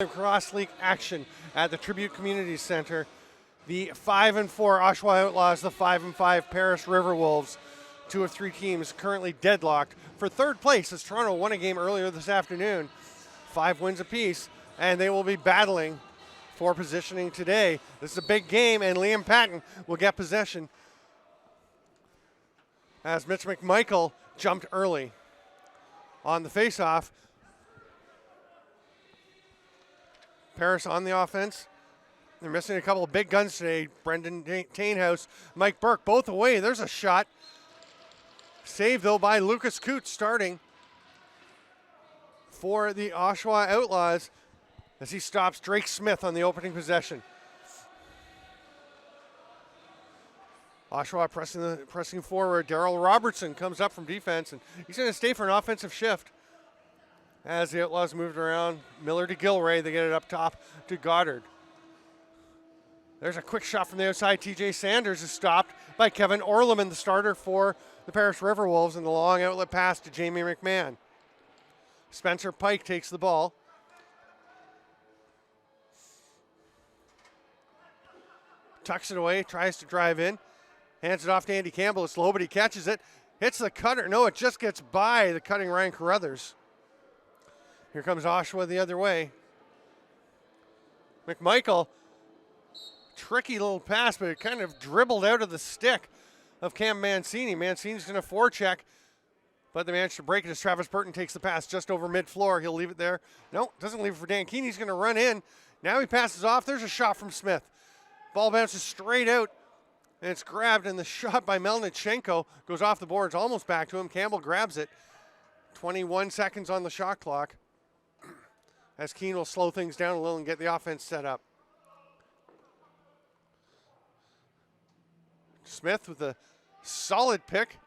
Cross League action at the Tribute Community Center. The 5-4 Oshawa Outlaws, the 5-5 Paris RiverWolves, 2 of 3 teams currently deadlocked for third place as Toronto won a game earlier this afternoon, 5 wins apiece, and they will be battling for positioning today. This is a big game, and Liam Patton will get possession as Mitch McMichael jumped early on the faceoff. Paris on the offense. They're missing a couple of big guns today. Brendan Tainhouse, Mike Burke, both away. There's a shot. Saved, though, by Lucas Coote starting for the Oshawa Outlaws as he stops Drake Smith on the opening possession. Oshawa pressing forward. Darryl Robertson comes up from defense, and he's going to stay for an offensive shift. As the Outlaws moved around, Miller to Gilray. They get it up top to Goddard. There's a quick shot from the outside. TJ Sanders is stopped by Kevin Orleman, the starter for the Paris RiverWolves, and the long outlet pass to Jamie McMahon. Spencer Pike takes the ball. Tucks it away, tries to drive in. Hands it off to Andy Campbell. It's low, but he catches it. Hits the cutter. No, it just gets by the cutting Ryan Carruthers. Here comes Oshawa the other way. McMichael, tricky little pass, but it kind of dribbled out of the stick of Cam Mancini. Mancini's going to forecheck, but they managed to break it as Travis Burton takes the pass just over mid-floor. He'll leave it there. No, doesn't leave it for Dan Keane. He's going to run in. Now he passes off. There's a shot from Smith. Ball bounces straight out, and it's grabbed, and the shot by Melnichenko goes off the boards, almost back to him. Campbell grabs it. 21 seconds on the shot clock as Keane will slow things down a little and get the offense set up. Smith with a solid pick.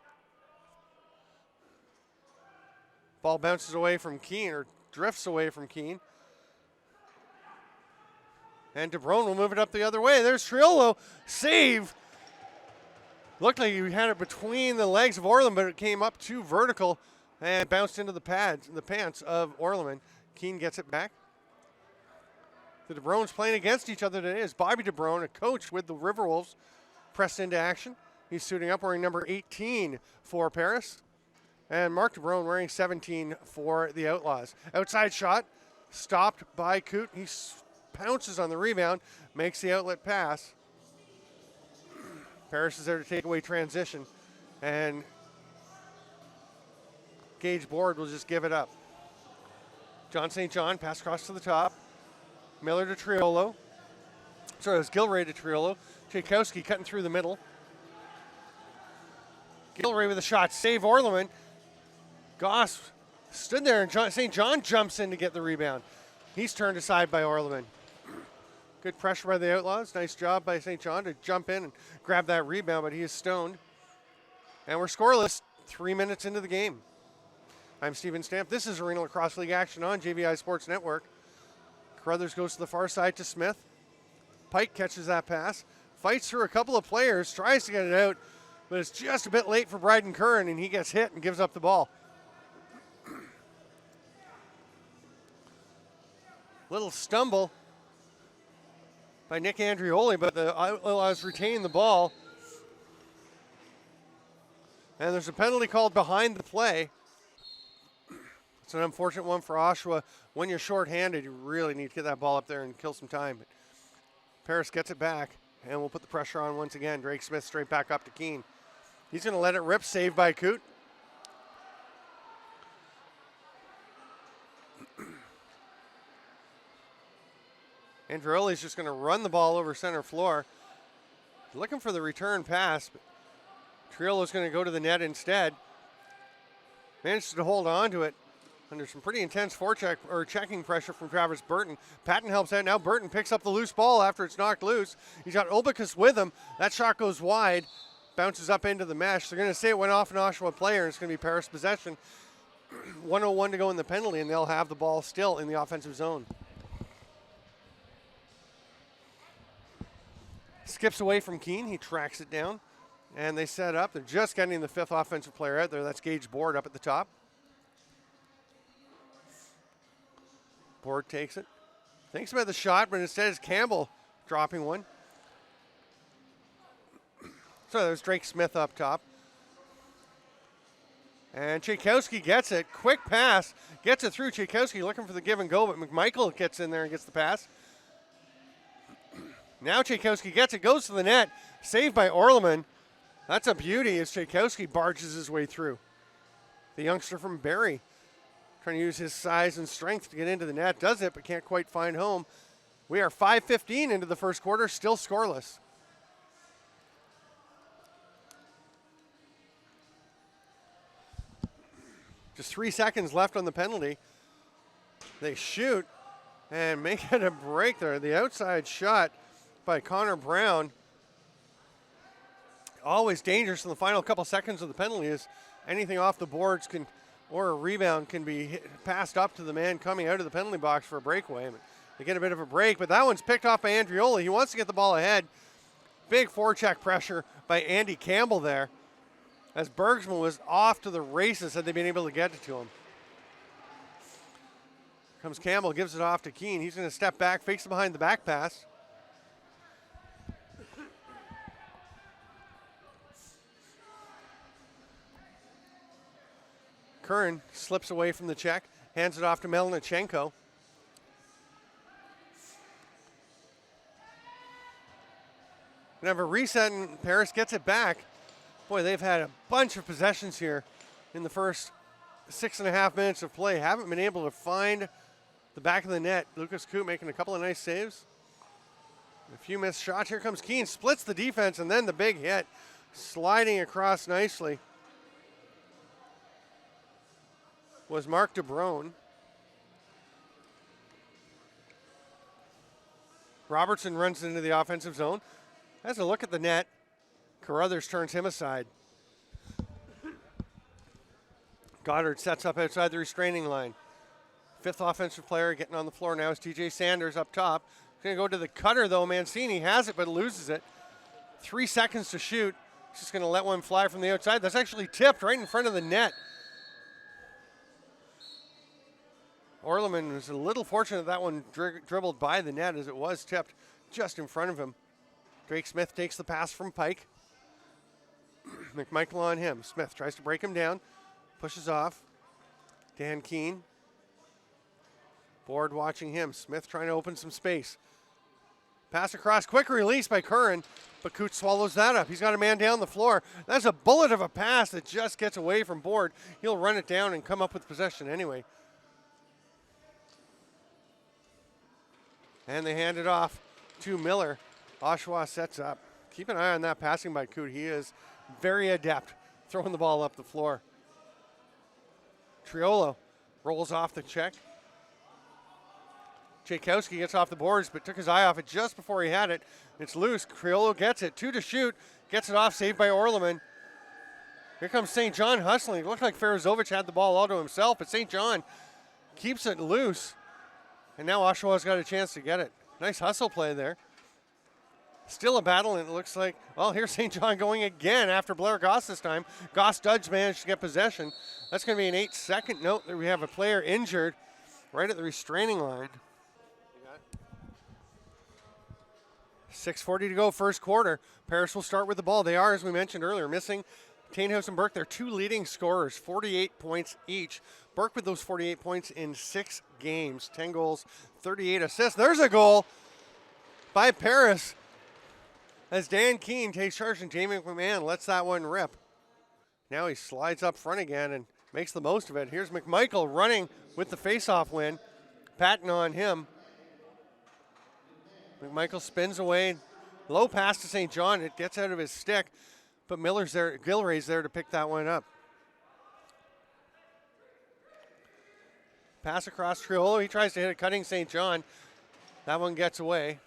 Ball bounces away from Keane, or drifts away from Keane. And DeBrone will move it up the other way. There's Triolo. Save. Looked like he had it between the legs of Orleman, but it came up too vertical and bounced into the pants of Orleman. Keane gets it back. The DeBrones playing against each other today as Bobby DeBrone, a coach with the RiverWolves, pressed into action. He's suiting up wearing number 18 for Paris. And Mark DeBrone wearing 17 for the Outlaws. Outside shot, stopped by Coote. He pounces on the rebound, makes the outlet pass. Paris is there to take away transition. And Gage Board will just give it up. John St. John, pass across to the top. Miller to Triolo. Sorry, it was Gilray to Triolo. Tchaikovsky cutting through the middle. Gilray with a shot. Save Orleman. Goss stood there, and St. John jumps in to get the rebound. He's turned aside by Orleman. Good pressure by the Outlaws. Nice job by St. John to jump in and grab that rebound, but he is stoned. And we're scoreless 3 minutes into the game. I'm Steven Stamp. This is Arenalacrosseleague action on JVI Sports Network. Carruthers goes to the far side to Smith. Pike catches that pass. Fights through a couple of players. Tries to get it out, but it's just a bit late for Bryden Curran, and he gets hit and gives up the ball. Little stumble by Nick Andrioli, but the Outlaws retain the ball. And there's a penalty called behind the play. It's an unfortunate one for Oshawa. When you're shorthanded, you really need to get that ball up there and kill some time. But Paris gets it back, and we'll put the pressure on once again. Drake Smith straight back up to Keane. He's going to let it rip, saved by Coote. Andrioli's just going to run the ball over center floor. Looking for the return pass, but Triolo's going to go to the net instead. Manages to hold on to it under some pretty intense forecheck or checking pressure from Travis Burton. Patton helps out. Now Burton picks up the loose ball after it's knocked loose. He's got Obicus with him. That shot goes wide, bounces up into the mesh. They're going to say it went off an Oshawa player, and it's going to be Paris possession. 1:01 to go in the penalty, and they'll have the ball still in the offensive zone. Skips away from Keane. He tracks it down, and they set up. They're just getting the 5th offensive player out there. That's Gage Board up at the top. Board takes it. Thinks about the shot, but instead it's Campbell dropping one. So there's Drake Smith up top. And Tchaikovsky gets it. Quick pass. Gets it through. Tchaikovsky looking for the give and go, but McMichael gets in there and gets the pass. Now Tchaikovsky gets it. Goes to the net. Saved by Orleman. That's a beauty as Tchaikovsky barges his way through. The youngster from Barrie. Trying to use his size and strength to get into the net. Does it, but can't quite find home. We are 5:15 into the first quarter. Still scoreless. Just 3 seconds left on the penalty. They shoot and make it a break there. The outside shot by Connor Brown. Always dangerous in the final couple seconds of the penalty is anything off the boards can, or a rebound can be passed up to the man coming out of the penalty box for a breakaway. They get a bit of a break, but that one's picked off by Andrioli. He wants to get the ball ahead. Big forecheck pressure by Andy Campbell there, as Bergsman was off to the races had they been able to get it to him. Comes Campbell, gives it off to Keane. He's going to step back, fakes it behind the back pass. Curran slips away from the check, hands it off to Melnichenko. Gonna have a reset and Paris gets it back. Boy, they've had a bunch of possessions here in the first 6.5 minutes of play. Haven't been able to find the back of the net. Lucas Coop making a couple of nice saves. A few missed shots. Here comes Keane, splits the defense, and then the big hit. Sliding across nicely was Mark DeBrone. Robertson runs into the offensive zone. Has a look at the net. Carruthers turns him aside. Goddard sets up outside the restraining line. Fifth offensive player getting on the floor now is TJ Sanders up top. Going to go to the cutter though. Mancini has it but loses it. 3 seconds to shoot. He's just going to let one fly from the outside. That's actually tipped right in front of the net. Orleman was a little fortunate that one dribbled by the net as it was tipped just in front of him. Drake Smith takes the pass from Pike. McMichael on him. Smith tries to break him down. Pushes off. Dan Keane. Board watching him. Smith trying to open some space. Pass across. Quick release by Curran. But Coots swallows that up. He's got a man down the floor. That's a bullet of a pass that just gets away from Board. He'll run it down and come up with possession anyway. And they hand it off to Miller. Oshawa sets up. Keep an eye on that passing by Coot. He is very adept throwing the ball up the floor. Triolo rolls off the check. Tchaikovsky gets off the boards but took his eye off it just before he had it. It's loose. Triolo gets it. 2 to shoot. Gets it off. Saved by Orleman. Here comes St. John hustling. It looked like Farazovic had the ball all to himself, but St. John keeps it loose. And now Oshawa's got a chance to get it. Nice hustle play there. Still a battle, and it looks like, well, here's St. John going again after Blair Goss this time. Goss Dudge managed to get possession. That's going to be an 8-second note that we have a player injured right at the restraining line. 6:40 to go, first quarter. Paris will start with the ball. They are, as we mentioned earlier, missing Tainhouse and Burke. They're 2 leading scorers, 48 points each. Burke with those 48 points in 6 games, 10 goals, 38 assists. There's a goal by Paris as Dan Keane takes charge and Jamie McMahon lets that one rip. Now he slides up front again and makes the most of it. Here's McMichael running with the faceoff win. Patton on him. McMichael spins away. Low pass to St. John. It gets out of his stick, but Gilray's there to pick that one up. Pass across Triolo. He tries to hit a cutting St. John. That one gets away.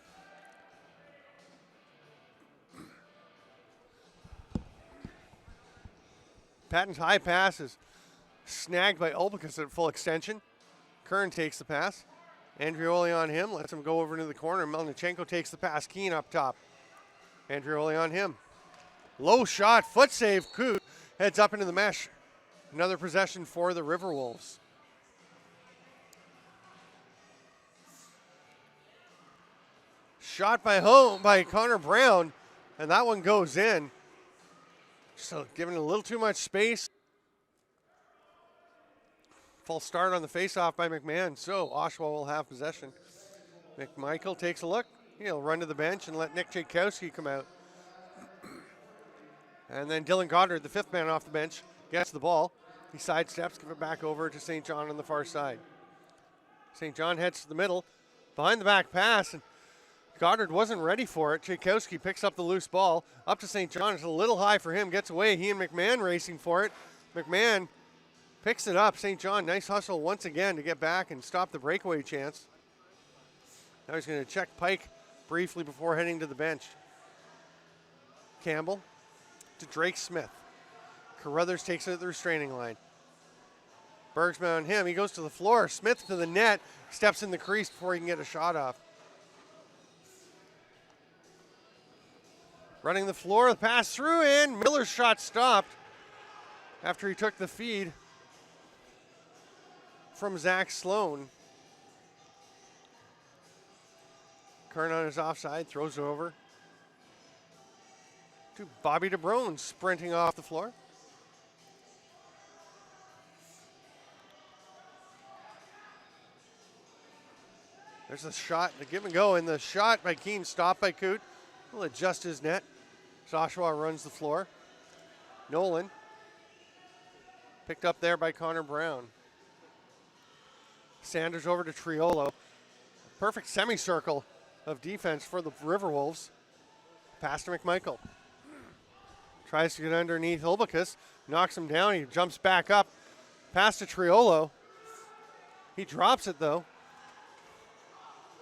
Patton's high pass is snagged by Olbicus at full extension. Curran takes the pass. Andrioli on him, lets him go over into the corner. Melnichenko takes the pass. Keane up top. Andrioli on him. Low shot, foot save. Coot heads up into the mesh. Another possession for the RiverWolves. shot by Connor Brown, and that one goes in. So giving a little too much space. False start on the faceoff by McMahon, so Oshawa will have possession. McMichael takes a look. He'll run to the bench and let Nick Tchaikovsky come out. And then Dylan Goddard, the fifth man off the bench, gets the ball. He sidesteps, give it back over to St. John on the far side. St. John heads to the middle, behind the back pass, and Goddard wasn't ready for it. Tchaikovsky picks up the loose ball, up to St. John. It's a little high for him, gets away. He and McMahon racing for it. McMahon picks it up. St. John, nice hustle once again to get back and stop the breakaway chance. Now he's going to check Pike briefly before heading to the bench. Campbell to Drake Smith. Carruthers takes it at the restraining line. Bergsman on him. He goes to the floor. Smith to the net. Steps in the crease before he can get a shot off. Running the floor. The pass through in. Miller's shot stopped after he took the feed from Zach Sloan. Kern on his offside. Throws it over to Bobby DeBrone sprinting off the floor. There's a shot, the give and go, and the shot by Keene stopped by Coote. Will adjust his net. Oshawa runs the floor. Nolan picked up there by Connor Brown. Sanders over to Triolo. Perfect semicircle of defense for the RiverWolves. Pass to McMichael. Tries to get underneath Ulbicus. Knocks him down. He jumps back up. Pass to Triolo. He drops it though.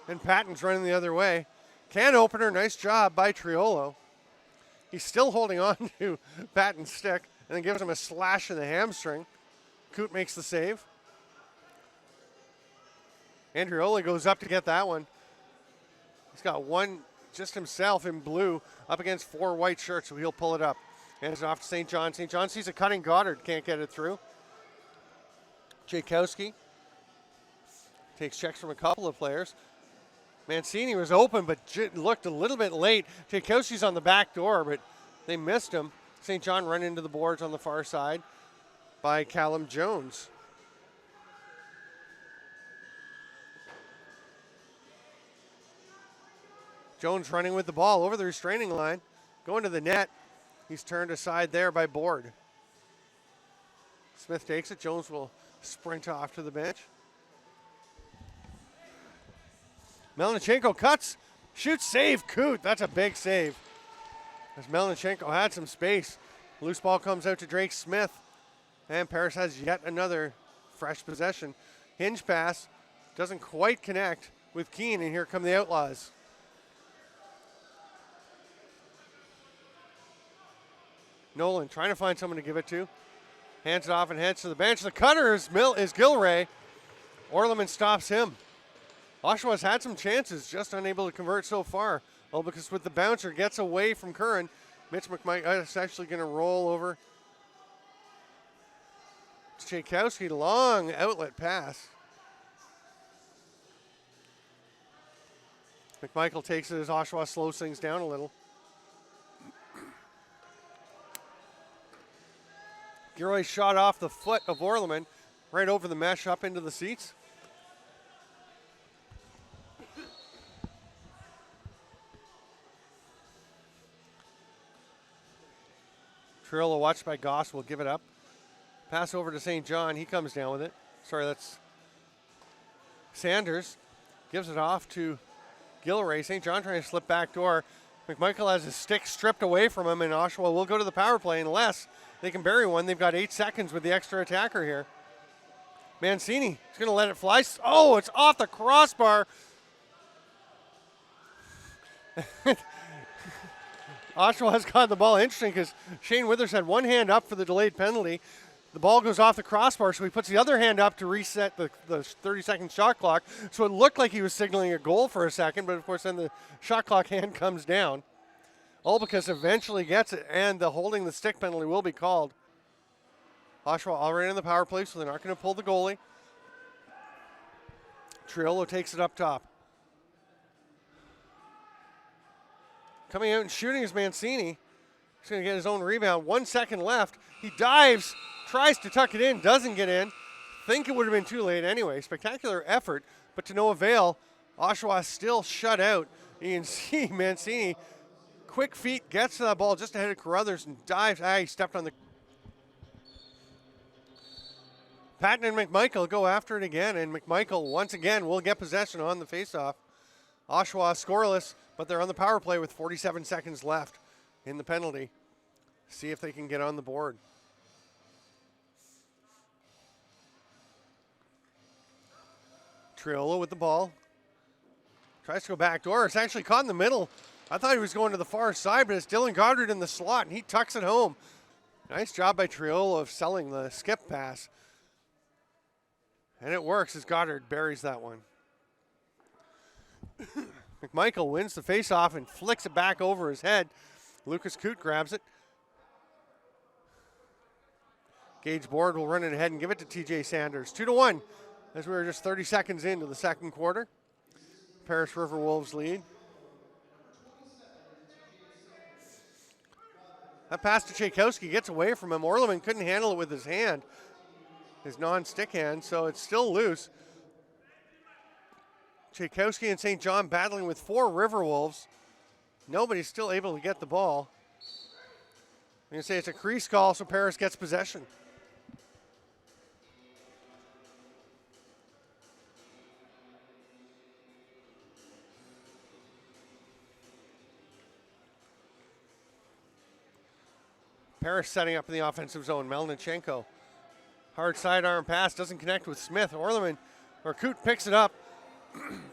And Patton's running the other way. Can opener. Nice job by Triolo. He's still holding on to Patton's stick and then gives him a slash in the hamstring. Coote makes the save. Andrioli goes up to get that one. He's got one just himself in blue up against four white shirts, so he'll pull it up. Hands it off to St. John. St. John sees a cutting Goddard, can't get it through. Tchaikovsky takes checks from a couple of players. Mancini was open, but looked a little bit late. Tchaikovsky's on the back door, but they missed him. St. John run into the boards on the far side by Callum Jones. Jones running with the ball over the restraining line, going to the net. He's turned aside there by Board. Smith takes it. Jones will sprint off to the bench. Melnichenko cuts, shoots, save, Coote. That's a big save. As Melnichenko had some space. Loose ball comes out to Drake Smith. And Paris has yet another fresh possession. Hinge pass doesn't quite connect with Keene, and here come the Outlaws. Nolan trying to find someone to give it to. Hands it off and heads to the bench. The cutter is Gilray. Orleman stops him. Oshawa's had some chances, just unable to convert so far. Ulbicus with the bouncer gets away from Curran. Mitch McMichael is actually going to roll over to Tchaikovsky. Long outlet pass. McMichael takes it as Oshawa slows things down a little. Gilroy shot off the foot of Orleman, right over the mesh up into the seats. Trillo watched by Goss will give it up. Pass over to St. John. He comes down with it. Sorry, that's Sanders. Gives it off to Gilray. St. John trying to slip back door. McMichael has his stick stripped away from him, and Oshawa will go to the power play unless they can bury one. They've got 8 seconds with the extra attacker here. Mancini is going to let it fly. Oh, it's off the crossbar. Oshawa has got the ball. Interesting because Shane Withers had one hand up for the delayed penalty. The ball goes off the crossbar, so he puts the other hand up to reset the 30-second shot clock. So it looked like he was signaling a goal for a second, but of course then the shot clock hand comes down. Ulbicus eventually gets it, and the holding the stick penalty will be called. Oshawa already in the power play, so they're not going to pull the goalie. Triolo takes it up top. Coming out and shooting is Mancini. He's going to get his own rebound. 1 second left. He dives, tries to tuck it in, doesn't get in. Think it would have been too late anyway. Spectacular effort, but to no avail. Oshawa still shut out. You can see Mancini, quick feet, gets to that ball just ahead of Carruthers and dives. He stepped on the... Patton and McMichael go after it again, and McMichael once again will get possession on the faceoff. Oshawa scoreless, but they're on the power play with 47 seconds left in the penalty. See if they can get on the board. Triolo with the ball. Tries to go back door. It's actually caught in the middle. I thought he was going to the far side, but it's Dylan Goddard in the slot, and he tucks it home. Nice job by Triolo of selling the skip pass. And it works as Goddard buries that one. McMichael wins the faceoff and flicks it back over his head. Lucas Coote grabs it. Gage Board will run it ahead and give it to TJ Sanders. 2-1 as we were just 30 seconds into the second quarter. Paris RiverWolves lead. That pass to Tchaikovsky gets away from him. Orleman couldn't handle it with his hand, his non-stick hand, so it's still loose. Tchaikovsky and St. John battling with 4 RiverWolves. Nobody's still able to get the ball. I'm going to say it's a crease call, so Paris gets possession. Paris setting up in the offensive zone. Melnichenko. Hard sidearm pass, doesn't connect with Smith. Coote picks it up.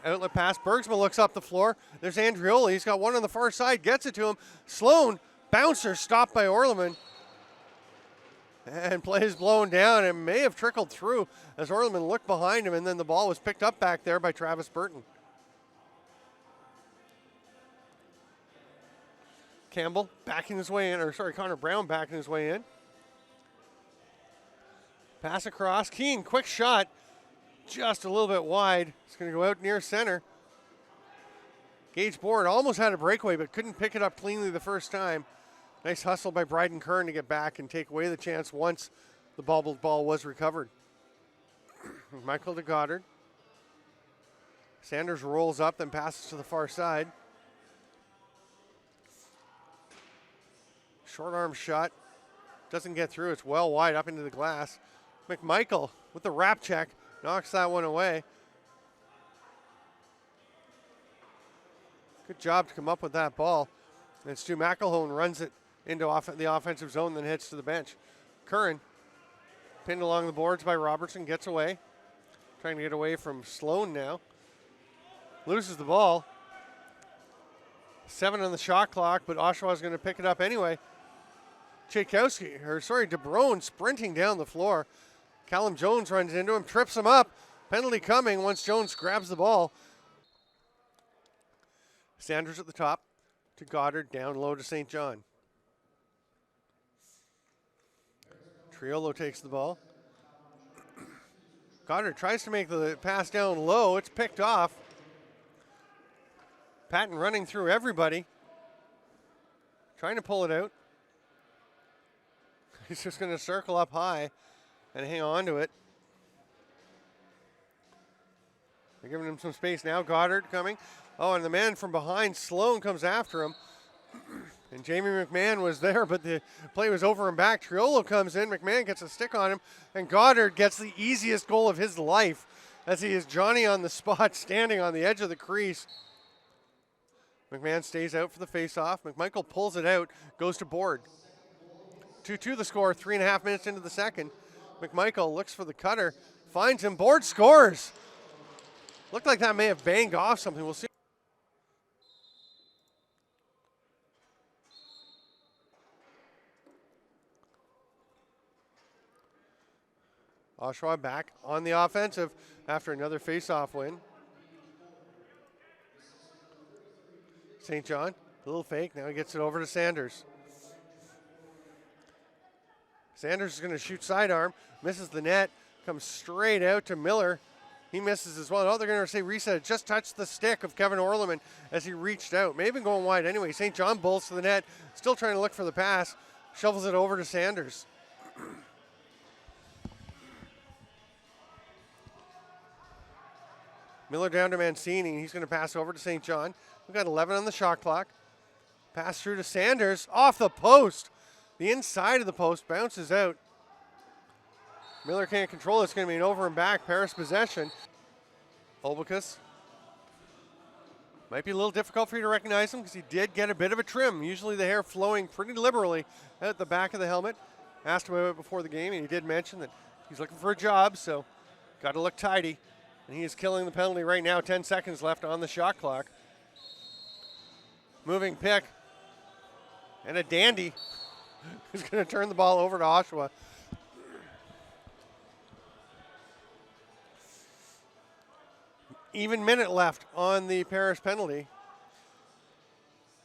Outlet pass. Bergsma looks up the floor. There's Andrioli. He's got one on the far side. Gets it to him. Sloan, bouncer, stopped by Orleman. And play is blown down. It may have trickled through as Orleman looked behind him, and then the ball was picked up back there by Travis Burton. Campbell backing his way in, Connor Brown backing his way in. Pass across. Keane, quick shot. Just a little bit wide. It's going to go out near center. Gage Board almost had a breakaway, but couldn't pick it up cleanly the first time. Nice hustle by Bryden Kern to get back and take away the chance once the bobbled ball was recovered. Michael to Goddard. Sanders rolls up, then passes to the far side. Short arm shot. Doesn't get through. It's well wide up into the glass. McMichael with the wrap check. Knocks that one away. Good job to come up with that ball. And Stu McElhone runs it into the offensive zone, then hits to the bench. Curran, pinned along the boards by Robertson, gets away. Trying to get away from Sloan now. Loses the ball. 7 on the shot clock, but Oshawa's going to pick it up anyway. DeBrone sprinting down the floor. Callum Jones runs into him, trips him up. Penalty coming once Jones grabs the ball. Sanders at the top to Goddard, down low to St. John. Triolo takes the ball. Goddard tries to make the pass down low. It's picked off. Patton running through everybody. Trying to pull it out. He's just going to circle up high and hang on to it. They're giving him some space now. Goddard coming. Oh, and the man from behind, Sloan, comes after him. And Jamie McMahon was there, but the play was over and back. Triolo comes in. McMahon gets a stick on him. And Goddard gets the easiest goal of his life as he is Johnny on the spot, standing on the edge of the crease. McMahon stays out for the faceoff. McMichael pulls it out, goes to Board. 2-2 the score, 3.5 minutes into the second. McMichael looks for the cutter, finds him. Board scores. Looked like that may have banged off something. We'll see. Oshawa back on the offensive after another faceoff win. St. John, a little fake. Now he gets it over to Sanders. Sanders is going to shoot sidearm, misses the net, comes straight out to Miller. He misses as well. Oh, they're going to say reset. It just touched the stick of Kevin Orleman as he reached out. May have been going wide anyway. St. John bolts to the net. Still trying to look for the pass. Shovels it over to Sanders. Miller down to Mancini. He's going to pass over to St. John. We've got 11 on the shot clock. Pass through to Sanders. Off the post. The inside of the post bounces out. Miller can't control it. It's going to be an over and back Paris possession. Olbicus. Might be a little difficult for you to recognize him because he did get a bit of a trim. Usually the hair flowing pretty liberally out the back of the helmet. Asked him about it before the game, and he did mention that he's looking for a job, so got to look tidy. And he is killing the penalty right now. 10 seconds left on the shot clock. Moving pick. And a dandy who's going to turn the ball over to Oshawa. Even minute left on the Paris penalty.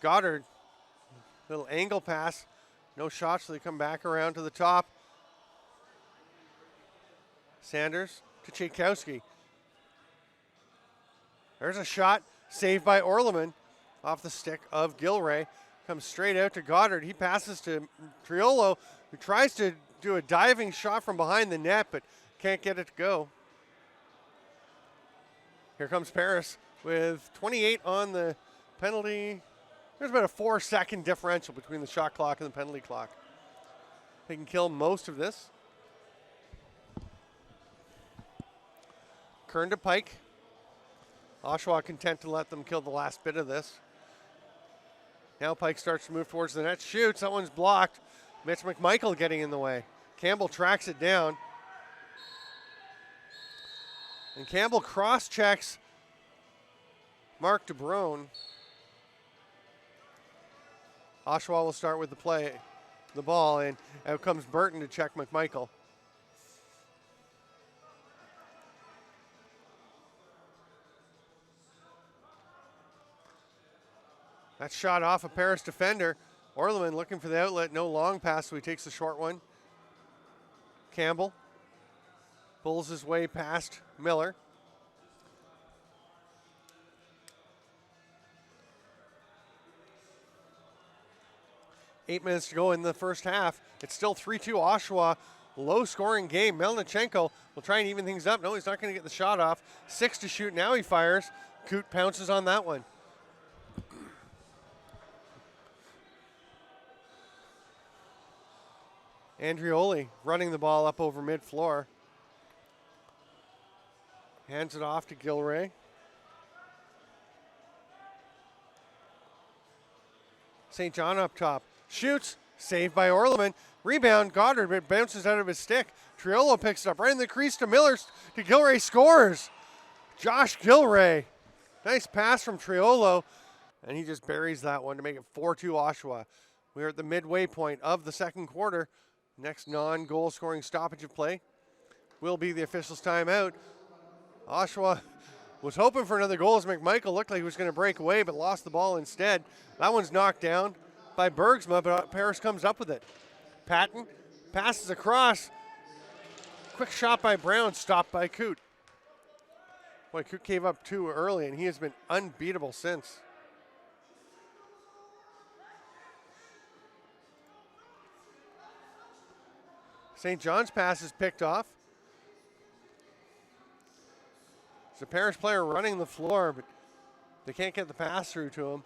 Goddard, little angle pass. No shots, so they come back around to the top. Sanders to Tchaikovsky. There's a shot, saved by Orleman off the stick of Gilray. Comes straight out to Goddard. He passes to Triolo, who tries to do a diving shot from behind the net, but can't get it to go. Here comes Paris with 28 on the penalty. There's about a 4-second differential between the shot clock and the penalty clock. They can kill most of this. Kern to Pike. Oshawa content to let them kill the last bit of this. Now Pike starts to move towards the net. Shoots. That one's blocked. Mitch McMichael getting in the way. Campbell tracks it down. And Campbell cross-checks Mark DeBrone. Oshawa will start with the ball, and out comes Burton to check McMichael. That shot off a Paris defender. Orleman looking for the outlet. No long pass, so he takes the short one. Campbell pulls his way past Miller. Eight minutes to go in the first half. It's still 3-2 Oshawa. Low-scoring game. Melnichenko will try and even things up. No, he's not going to get the shot off. 6 to shoot. Now he fires. Coot pounces on that one. Andrioli running the ball up over mid-floor. Hands it off to Gilray. St. John up top. Shoots. Saved by Orleman. Rebound. Goddard, but bounces out of his stick. Triolo picks it up right in the crease to Miller. To Gilray, scores. Josh Gilray. Nice pass from Triolo. And he just buries that one to make it 4-2 Oshawa. We are at the midway point of the second quarter. Next non-goal scoring stoppage of play will be the official's timeout. Oshawa was hoping for another goal as McMichael looked like he was going to break away, but lost the ball instead. That one's knocked down by Bergsma, but Paris comes up with it. Patton passes across. Quick shot by Brown, stopped by Coot. Boy, Coot gave up too early, and he has been unbeatable since. St. John's pass is picked off. It's a Paris player running the floor, but they can't get the pass through to him.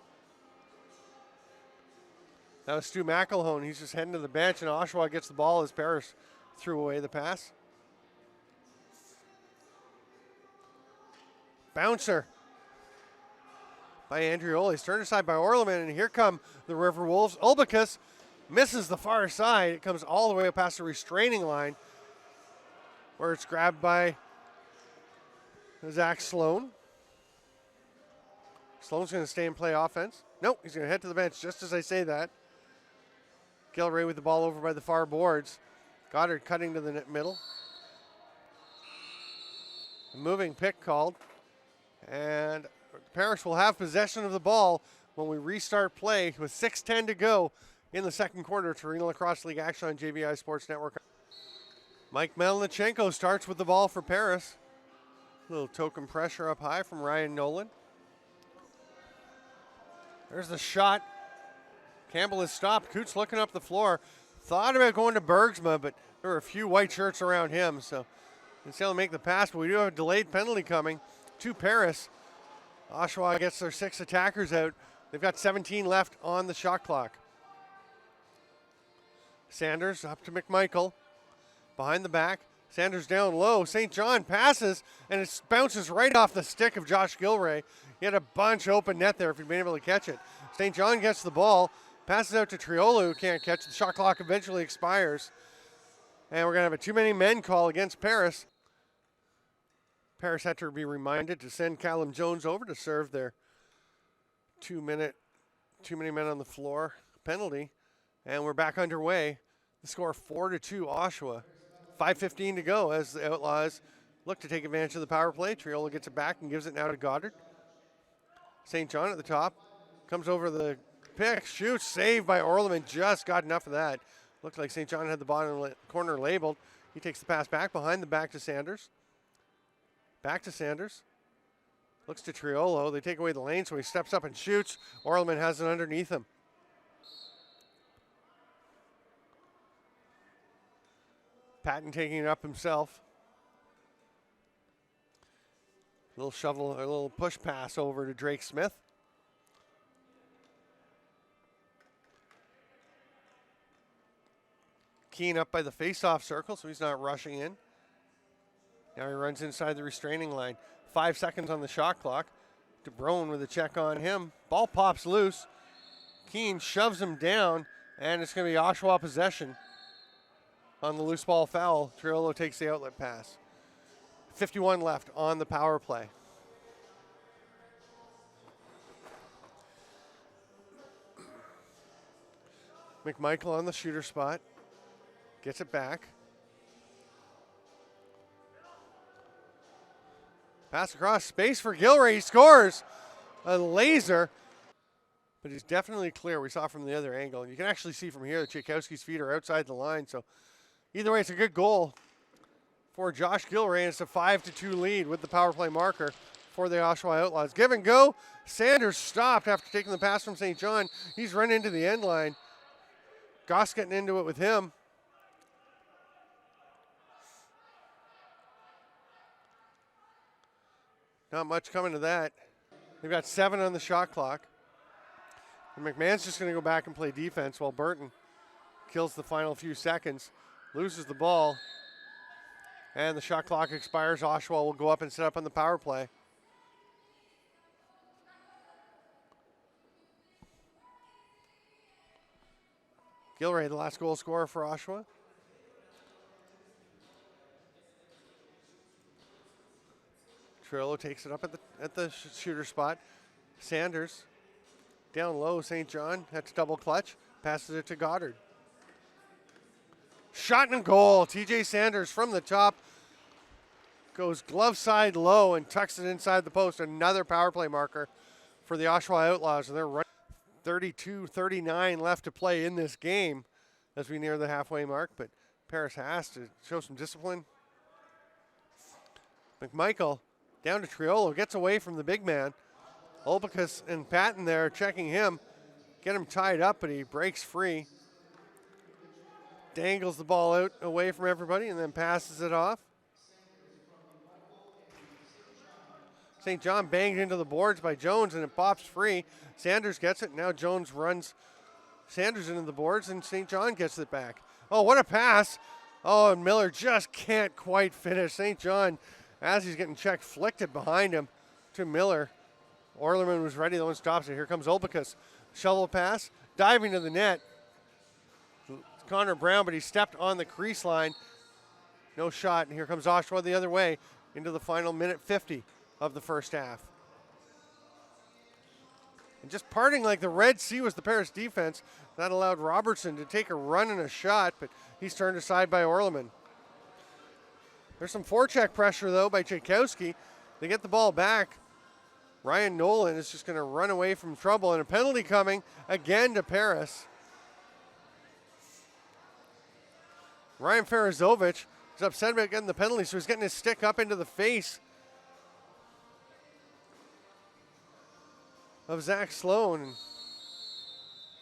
That was Stu McElhone. He's just heading to the bench, and Oshawa gets the ball as Paris threw away the pass. Bouncer by Andrioli. He's turned aside by Orleman, and here come the RiverWolves. Olbicus misses the far side. It comes all the way up past the restraining line where it's grabbed by Zach Sloan. Sloan's going to stay and play offense. Nope, he's going to head to the bench just as I say that. Gilray with the ball over by the far boards. Goddard cutting to the middle. A moving pick called. And Paris will have possession of the ball when we restart play with 6:10 to go in the second quarter. It's Arenalacrosseleague action on JVI Sports Network. Mike Melnichenko starts with the ball for Paris. Little token pressure up high from Ryan Nolan. There's the shot. Campbell is stopped. Coots looking up the floor. Thought about going to Bergsma, but there were a few white shirts around him, so he's able to make the pass, but we do have a delayed penalty coming to Paris. Oshawa gets their 6 attackers out. They've got 17 left on the shot clock. Sanders up to McMichael. Behind the back. Sanders down low. St. John passes, and it bounces right off the stick of Josh Gilray. He had a bunch open net there if he'd been able to catch it. St. John gets the ball, passes out to Triolo, who can't catch it. The shot clock eventually expires. And we're going to have a too many men call against Paris. Paris had to be reminded to send Callum Jones over to serve their too many men on the floor penalty. And we're back underway. The score 4-2 Oshawa. 5:15 to go as the Outlaws look to take advantage of the power play. Triolo gets it back and gives it now to Goddard. St. John at the top. Comes over the pick, shoots, saved by Orleman. Just got enough of that. Looked like St. John had the bottom corner labeled. He takes the pass back behind the back to Sanders. Back to Sanders. Looks to Triolo. They take away the lane, so he steps up and shoots. Orleman has it underneath him. Patton taking it up himself. Little shovel, a little push pass over to Drake Smith. Keane up by the face-off circle, so he's not rushing in. Now he runs inside the restraining line. 5 seconds on the shot clock. DeBrone with a check on him. Ball pops loose. Keane shoves him down, and it's going to be Oshawa possession on the loose ball foul. Triolo takes the outlet pass. 51 left on the power play. McMichael on the shooter spot. Gets it back. Pass across space for Gilray. He scores a laser, but he's definitely clear. We saw from the other angle. And you can actually see from here that Tchaikovsky's feet are outside the line. So either way, it's a good goal for Josh Gilray. It's a 5-2 lead with the power play marker for the Oshawa Outlaws. Give and go. Sanders stopped after taking the pass from St. John. He's run into the end line. Goss getting into it with him. Not much coming to that. They've got 7 on the shot clock. And McMahon's just going to go back and play defense while Burton kills the final few seconds. Loses the ball. And the shot clock expires. Oshawa will go up and set up on the power play. Gilray, the last goal scorer for Oshawa. Triolo takes it up at the shooter spot. Sanders down low. St. John had to double clutch. Passes it to Goddard. Shot and goal. TJ Sanders from the top goes glove side low and tucks it inside the post. Another power play marker for the Oshawa Outlaws. And they're running 32-39 left to play in this game as we near the halfway mark. But Paris has to show some discipline. McMichael down to Triolo, gets away from the big man. Olbicus and Patton there checking him. Get him tied up, but he breaks free. Dangles the ball out away from everybody and then passes it off. St. John banged into the boards by Jones and it pops free. Sanders gets it. Now Jones runs Sanders into the boards and St. John gets it back. Oh, what a pass. Oh, and Miller just can't quite finish. St. John, as he's getting checked, flicked it behind him to Miller. Orleman was ready. The one stops it. Here comes Olbicus. Shovel pass. Diving to the net. Connor Brown, but he stepped on the crease line. No shot. And here comes Oshawa the other way into the final minute 50 of the first half. And just parting like the Red Sea was the Paris defense. That allowed Robertson to take a run and a shot, but he's turned aside by Orleman. There's some forecheck pressure, though, by Tchaikovsky. They get the ball back. Ryan Nolan is just going to run away from trouble, and a penalty coming again to Paris. Ryan Farazovic is upset about getting the penalty, so he's getting his stick up into the face of Zach Sloan. And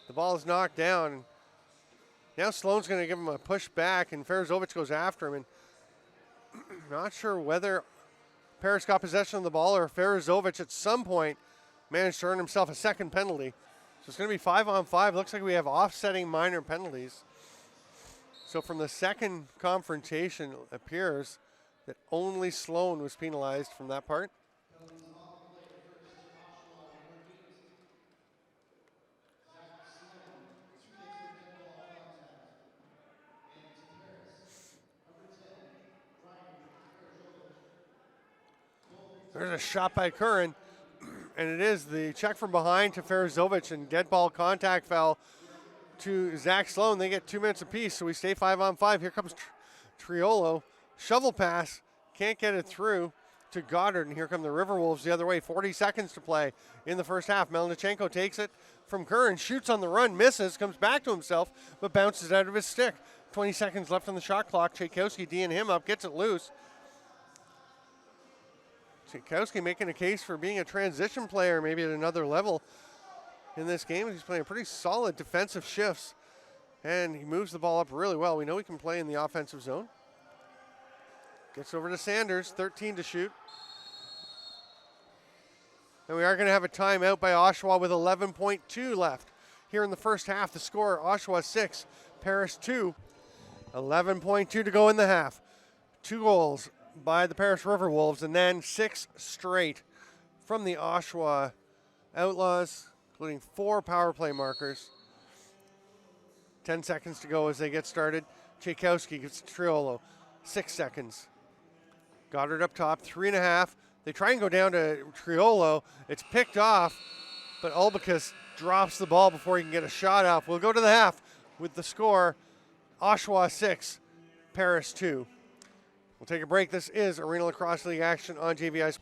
the ball is knocked down. And now Sloan's going to give him a push back, and Farazovic goes after him. And not sure whether Paris got possession of the ball or Farazovic at some point managed to earn himself a second penalty. So it's going to be 5-on-5. Looks like we have offsetting minor penalties. So from the second confrontation, it appears that only Sloan was penalized from that part. There's a shot by Curran, and it is the check from behind to Farazovic, and dead ball contact foul to Zach Sloan. They get 2 minutes apiece, so we stay 5-on-5. Here comes Triolo. Shovel pass, can't get it through to Goddard, and here come the RiverWolves the other way. 40 seconds to play in the first half. Melnichenko takes it from Curran, shoots on the run, misses, comes back to himself, but bounces out of his stick. 20 seconds left on the shot clock. Tchaikovsky D'ing him up, gets it loose. Tchaikovsky making a case for being a transition player, maybe at another level in this game. He's playing pretty solid defensive shifts, and he moves the ball up really well. We know he can play in the offensive zone. Gets over to Sanders, 13 to shoot. And we are going to have a timeout by Oshawa with 11.2 left here in the first half. The score, Oshawa 6, Paris 2. 11.2 to go in the half. 2 goals by the Paris RiverWolves, and then 6 straight from the Oshawa Outlaws, including 4 power play markers. 10 seconds to go as they get started. Tchaikovsky gets to Triolo. 6 seconds. Goddard up top, 3.5. They try and go down to Triolo. It's picked off, but Ulbicus drops the ball before he can get a shot off. We'll go to the half with the score, Oshawa 6, Paris 2. We'll take a break. This is Arenalacrosseleague action on JVI.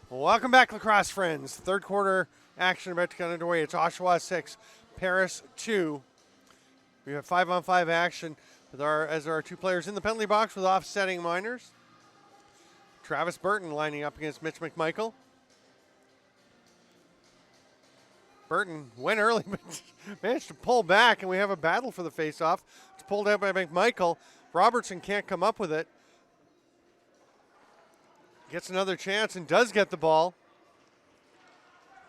Welcome back, lacrosse friends. Third quarter action about to get underway. It's Oshawa 6, Paris 2. We have 5-on-5 action with as there are 2 players in the penalty box with offsetting minors. Travis Burton lining up against Mitch McMichael. Burton went early, but managed to pull back, and we have a battle for the faceoff. It's pulled out by McMichael. Robertson can't come up with it. Gets another chance and does get the ball.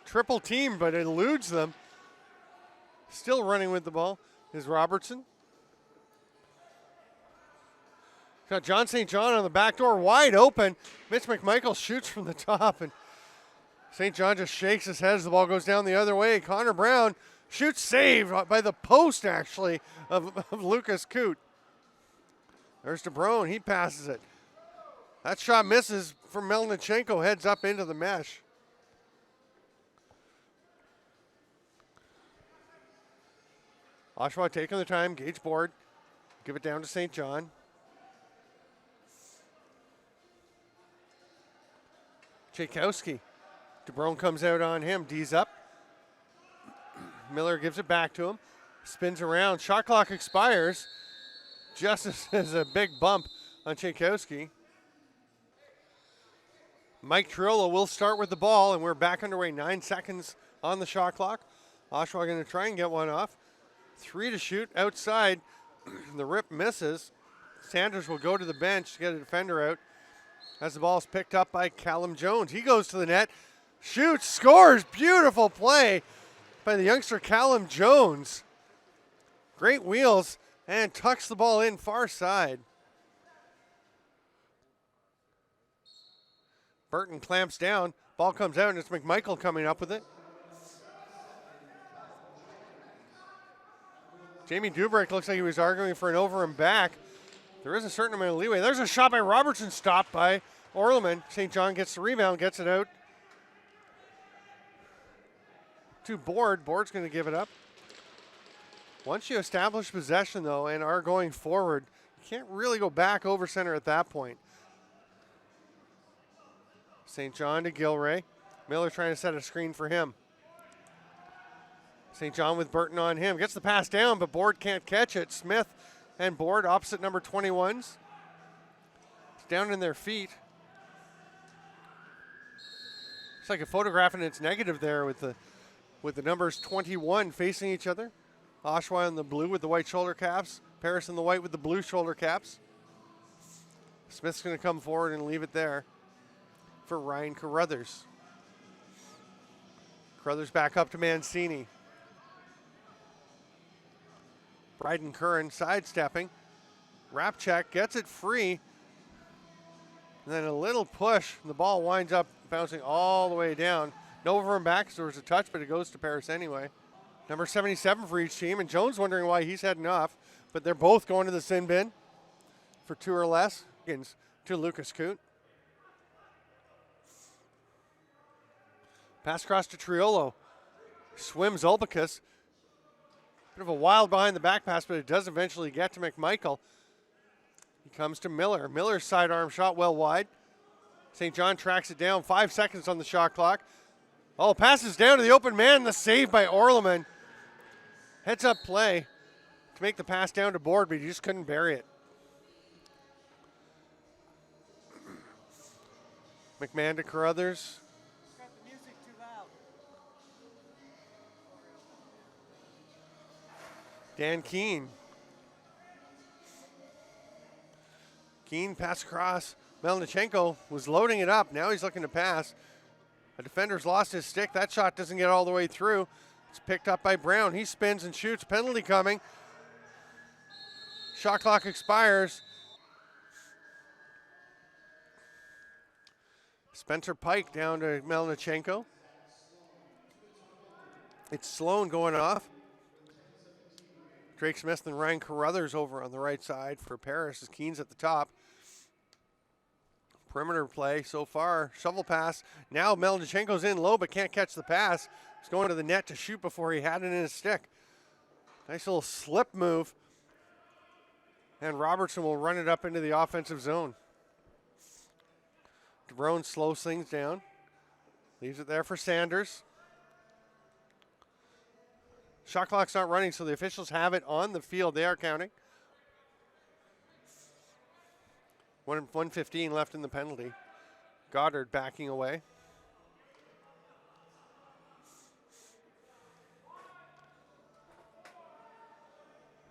Triple team, but it eludes them. Still running with the ball is Robertson. Got John St. John on the back door, wide open. Mitch McMichael shoots from the top, and St. John just shakes his head as the ball goes down the other way. Connor Brown shoots, saved by the post, actually, of Lucas Coote. There's DeBrone. He passes it. That shot misses from Melnichenko, heads up into the mesh. Oshawa taking the time, gauge board. Give it down to St. John. Tchaikovsky. DeBrone comes out on him. D's up. Miller gives it back to him. Spins around. Shot clock expires. Just as a big bump on Tchaikovsky. Mike Triolo will start with the ball, and we're back underway. 9 seconds on the shot clock. Oshawa going to try and get one off. 3 to shoot outside. The rip misses. Sanders will go to the bench to get a defender out as the ball is picked up by Callum Jones. He goes to the net, shoots, scores. Beautiful play by the youngster Callum Jones. Great wheels, and tucks the ball in far side. Burton clamps down. Ball comes out, and it's McMichael coming up with it. Jamie Dubrick looks like he was arguing for an over and back. There is a certain amount of leeway. There's a shot by Robertson, stopped by Orleman. St. John gets the rebound, gets it out to Board. Board's going to give it up. Once you establish possession, though, and are going forward, you can't really go back over center at that point. St. John to Gilray. Miller trying to set a screen for him. St. John with Burton on him. Gets the pass down, but Board can't catch it. Smith and Board, opposite number 21s. It's down in their feet. It's like a photograph and it's negative there with the numbers 21 facing each other. Oshawa in the blue with the white shoulder caps. Paris in the white with the blue shoulder caps. Smith's going to come forward and leave it there for Ryan Carruthers. Carruthers back up to Mancini. Bryden Curran sidestepping. Wrap check, gets it free. And then a little push. The ball winds up bouncing all the way down. No over and back, so there was a touch, but it goes to Paris anyway. Number 77 for each team, and Jones wondering why he's heading off. But they're both going to the sin bin for 2 or less. To Lucas Coote. Pass across to Triolo. Swims Ulbicus. Bit of a wild behind the back pass, but it does eventually get to McMichael. He comes to Miller. Miller's sidearm shot well wide. St. John tracks it down. 5 seconds on the shot clock. Oh, passes down to the open man. The save by Orleman. Heads up play to make the pass down to Board, but he just couldn't bury it. McMahon to Carruthers. Got the music too loud. Dan Keene. Keene pass across. Melnichenko was loading it up. Now he's looking to pass. A defender's lost his stick. That shot doesn't get all the way through. It's picked up by Brown. He spins and shoots. Penalty coming. Shot clock expires. Spencer Pike down to Melnichenko. It's Sloan going off. Drake Smith and Ryan Carruthers over on the right side for Paris as Keene's at the top. Perimeter play so far. Shovel pass. Now Melnichenko's in low but can't catch the pass. He's going to the net to shoot before he had it in his stick. Nice little slip move. And Robertson will run it up into the offensive zone. DeBrone slows things down. Leaves it there for Sanders. Shot clock's not running, so the officials have it on the field. They are counting. 1:15 left in the penalty. Goddard backing away.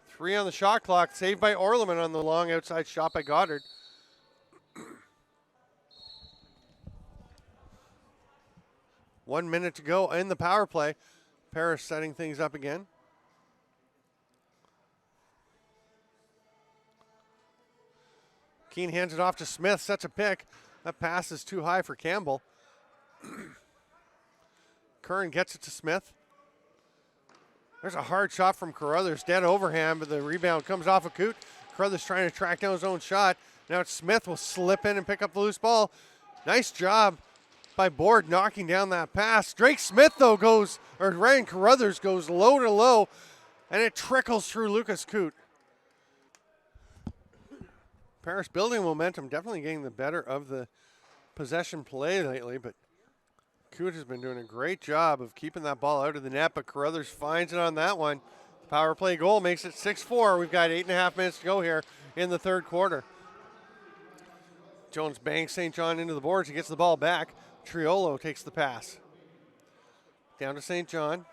Three on the shot clock. Saved by Orleman on the long outside shot by Goddard. One minute to go in the power play. Paris setting things up again. Keene hands it off to Smith, sets a pick. That pass is too high for Campbell. Curran gets it to Smith. There's a hard shot from Carruthers, dead overhand, but the rebound comes off of Coote. Carruthers trying to track down his own shot. Now it's Smith will slip in and pick up the loose ball. Nice job by Board knocking down that pass. Drake Smith, though, Ryan Carruthers goes low to low, and it trickles through Lucas Coote. Paris building momentum, definitely getting the better of the possession play lately, but Coote has been doing a great job of keeping that ball out of the net, but Carruthers finds it on that one. Power play goal makes it 6-4. We've got 8.5 minutes to go here in the third quarter. Jones bangs St. John into the boards. He gets the ball back. Triolo takes the pass. Down to St. John.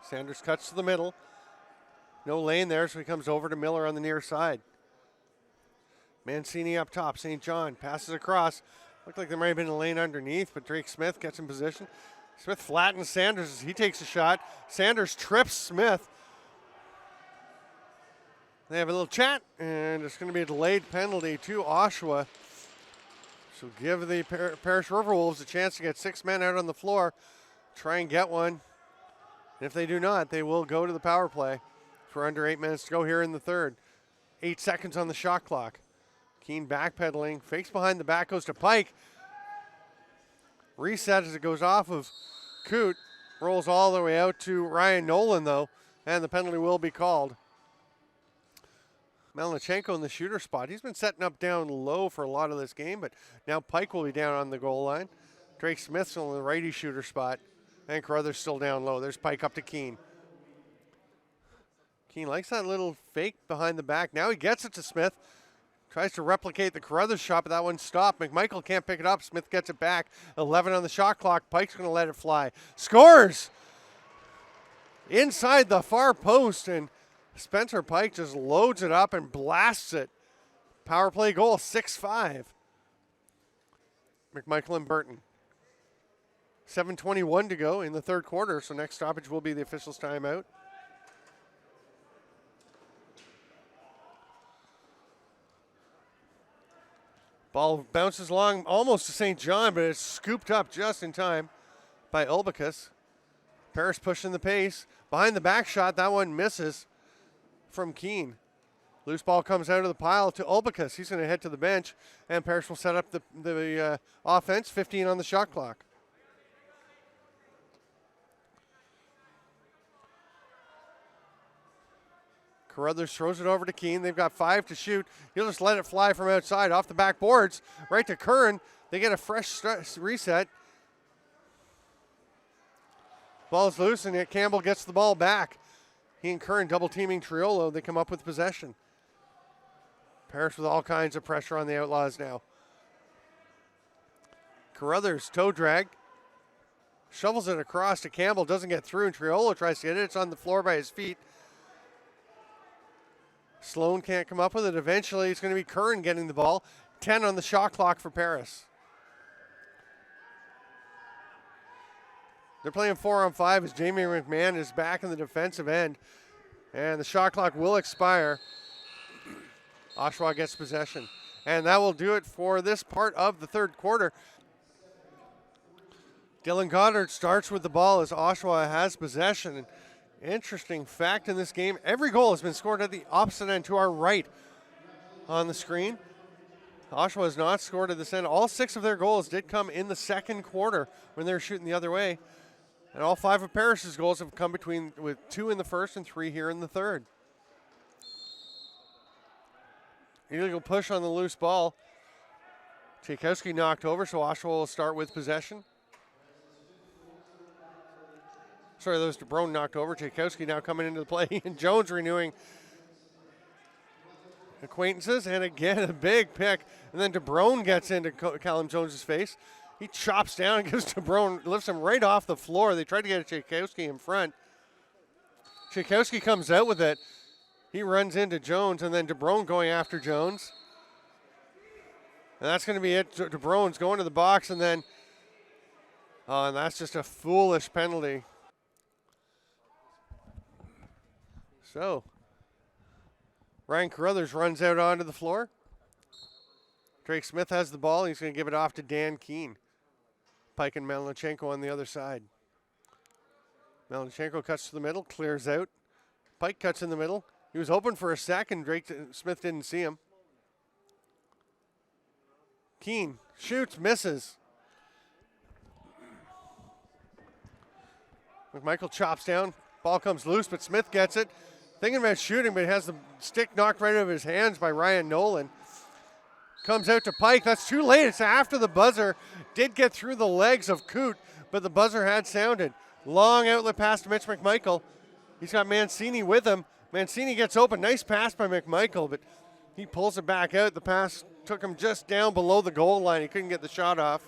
Sanders cuts to the middle. No lane there, so he comes over to Miller on the near side. Mancini up top. St. John passes across. Looked like there might have been a lane underneath, but Drake Smith gets in position. Smith flattens Sanders as he takes a shot. Sanders trips Smith. They have a little chat, and it's going to be a delayed penalty to Oshawa. So give the Paris RiverWolves a chance to get 6 men out on the floor, try and get one. And if they do not, they will go to the power play for under 8 minutes to go here in the third. 8 seconds on the shot clock. Keene backpedaling, fakes behind the back, goes to Pike. Reset as it goes off of Coote. Rolls all the way out to Ryan Nolan, though, and the penalty will be called. Melnichenko in the shooter spot. He's been setting up down low for a lot of this game, but now Pike will be down on the goal line. Drake Smith's on the righty shooter spot, and Carruthers still down low. There's Pike up to Keene. Keene likes that little fake behind the back. Now he gets it to Smith. Tries to replicate the Carruthers shot, but that one stopped. McMichael can't pick it up. Smith gets it back. 11 on the shot clock. Pike's going to let it fly. Scores! Inside the far post, and Spencer Pike just loads it up and blasts it. Power play goal, 6-5. McMichael and Burton. 7:21 to go in the third quarter, so next stoppage will be the officials' timeout. Ball bounces along almost to St. John, but it's scooped up just in time by Ulbicus. Paris pushing the pace. Behind the back shot, that one misses from Keene. Loose ball comes out of the pile to Ulbicus. He's going to head to the bench, and Paris will set up the offense. 15 on the shot clock. Carruthers throws it over to Keene. They've got 5 to shoot. He'll just let it fly from outside off the backboards right to Curran. They get a fresh reset. Ball's loose, and yet Campbell gets the ball back. He and Curran double teaming Triolo. They come up with possession. Paris with all kinds of pressure on the Outlaws now. Carruthers toe drag. Shovels it across to Campbell. Doesn't get through, and Triolo tries to get it. It's on the floor by his feet. Sloan can't come up with it. Eventually, it's going to be Curran getting the ball. 10 on the shot clock for Paris. They're playing 4-on-5 as Jamie McMahon is back in the defensive end. And the shot clock will expire. Oshawa gets possession. And that will do it for this part of the third quarter. Dylan Goddard starts with the ball as Oshawa has possession. Interesting fact in this game, every goal has been scored at the opposite end to our right on the screen. Oshawa has not scored at this end. All 6 of their goals did come in the second quarter when they were shooting the other way. And all 5 of Paris's goals have come with 2 in the first and 3 here in the third. Illegal push on the loose ball. Tchaikovsky knocked over, so Oshawa will start with possession. Sorry, that was DeBrone knocked over. Tchaikovsky now coming into the play. And Jones renewing acquaintances. And again, a big pick. And then DeBrone gets into Callum Jones's face. He chops down and gives DeBrone, lifts him right off the floor. They tried to get Tchaikovsky in front. Tchaikovsky comes out with it. He runs into Jones, and then DeBrone going after Jones. And that's going to be it. DeBrone's going to the box, and then, and that's just a foolish penalty. So, Ryan Carruthers runs out onto the floor. Drake Smith has the ball. He's going to give it off to Dan Keene. Pike and Melnichenko on the other side. Melnichenko cuts to the middle, clears out. Pike cuts in the middle. He was open for a second. Drake Smith didn't see him. Keene shoots, misses. McMichael chops down. Ball comes loose, but Smith gets it. Thinking about shooting, but he has the stick knocked right out of his hands by Ryan Nolan. Comes out to Pike. That's too late. It's after the buzzer. Did get through the legs of Coote, but the buzzer had sounded. Long outlet pass to Mitch McMichael. He's got Mancini with him. Mancini gets open. Nice pass by McMichael, but he pulls it back out. The pass took him just down below the goal line. He couldn't get the shot off.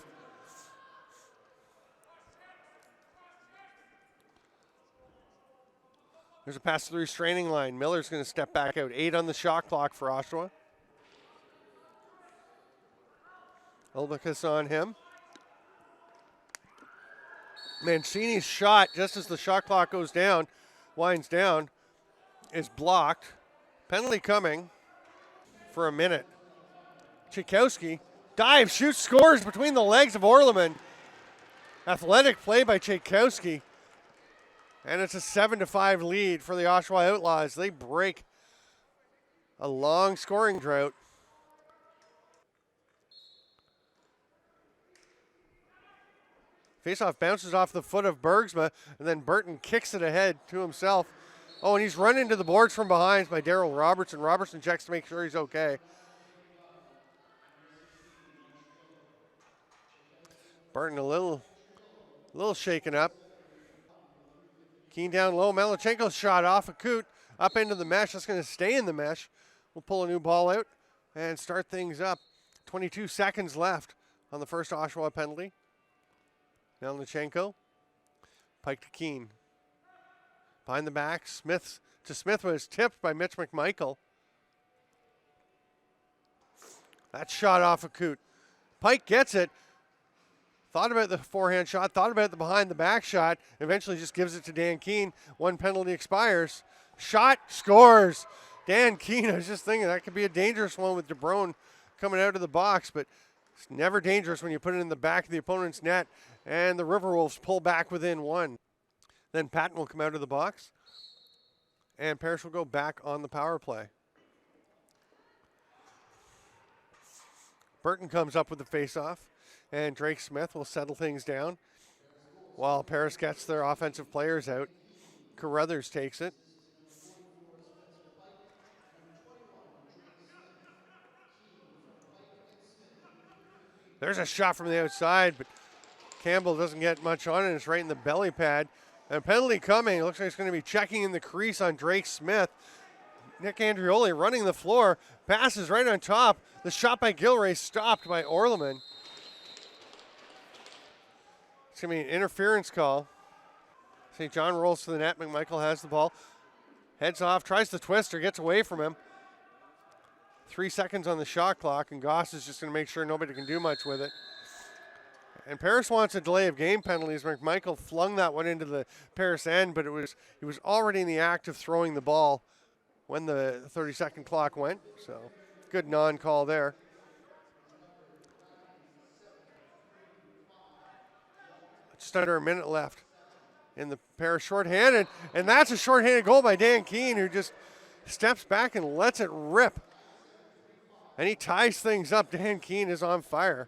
There's a pass to the restraining line. Miller's going to step back out. 8 on the shot clock for Oshawa. Ulbicus on him. Mancini's shot, just as the shot clock goes down, winds down, is blocked. Penalty coming for a minute. Tchaikovsky dives, shoots, scores between the legs of Orleman. Athletic play by Tchaikovsky. And it's a 7-5 lead for the Oshawa Outlaws. They break a long scoring drought. Faceoff bounces off the foot of Bergsma, and then Burton kicks it ahead to himself. Oh, and he's run into the boards from behind by Daryl Robertson. Robertson checks to make sure he's okay. Burton a little shaken up. Keene down low. Melnichenko's shot off a Coote up into the mesh. That's going to stay in the mesh. We'll pull a new ball out. and start things up. 22 seconds left on the first Oshawa penalty. Melnichenko. Pike to Keene. Behind the back, Smith was tipped by Mitch McMichael. That shot off of Coote. Pike gets it. Thought about the forehand shot, thought about the behind the back shot, eventually just gives it to Dan Keene. One penalty expires. Shot, scores. Dan Keene, I was just thinking that could be a dangerous one with DeBrone coming out of the box, but it's never dangerous when you put it in the back of the opponent's net, and the RiverWolves pull back within one. Then Patton will come out of the box, and Parrish will go back on the power play. Burton comes up with the faceoff, and Drake Smith will settle things down while Paris gets their offensive players out. Carruthers takes it. There's a shot from the outside, but Campbell doesn't get much on it. It's right in the belly pad. And a penalty coming. It looks like it's going to be checking in the crease on Drake Smith. Nick Andrioli running the floor. Passes right on top. The shot by Gilray stopped by Orleman. It's going to be an interference call. St. John rolls to the net. McMichael has the ball. Heads off, tries the twister, gets away from him. 3 seconds on the shot clock, and Goss is just going to make sure nobody can do much with it. And Paris wants a delay of game penalties. McMichael flung that one into the Paris end, but he was already in the act of throwing the ball when the 30-second clock went. So good non-call there. Just under a minute left in the Paris shorthanded, and that's a shorthanded goal by Dan Keene, who just steps back and lets it rip. And he ties things up. Dan Keene is on fire.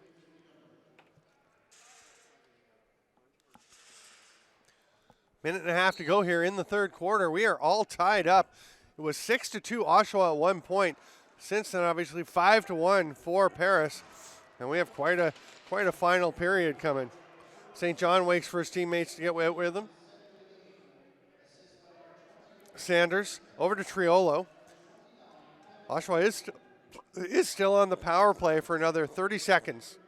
Minute and a half to go here in the third quarter. We are all tied up. It was 6-2 Oshawa at one point. Since then, obviously 5-1 for Paris. And we have quite a final period coming. St. John waits for his teammates to get out with him. Sanders over to Triolo. Oshawa is still on the power play for another 30 seconds.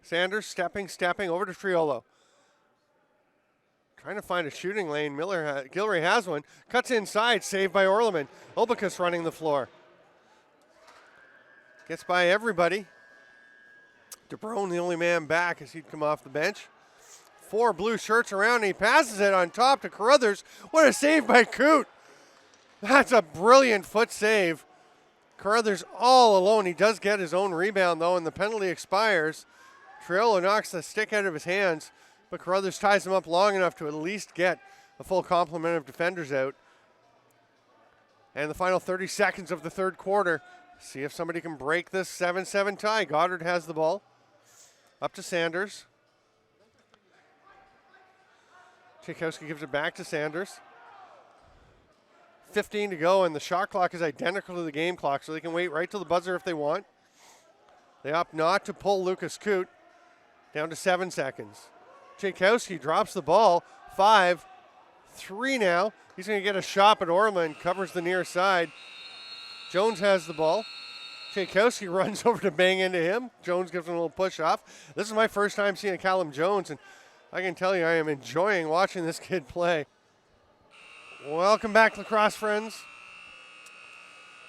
Sanders stepping over to Triolo. Trying to find a shooting lane. Gilray has one. Cuts inside, saved by Orleman. Obicus running the floor. Gets by everybody. DeBrone the only man back as he'd come off the bench. 4 blue shirts around, and he passes it on top to Carruthers. What a save by Coote. That's a brilliant foot save. Carruthers all alone. He does get his own rebound, though, and the penalty expires. Triolo knocks the stick out of his hands, but Carruthers ties him up long enough to at least get a full complement of defenders out. And the final 30 seconds of the third quarter. See if somebody can break this 7-7 tie. Goddard has the ball. Up to Sanders. Tchaikovsky gives it back to Sanders. 15 to go, and the shot clock is identical to the game clock, so they can wait right till the buzzer if they want. They opt not to pull Lucas Coote. Down to 7 seconds. Tchaikovsky drops the ball. 5-3 now. He's going to get a shot, but Orleman covers the near side. Jones has the ball. Tchaikovsky runs over to bang into him. Jones gives him a little push off. This is my first time seeing Callum Jones, and I can tell you I am enjoying watching this kid play. Welcome back, lacrosse friends.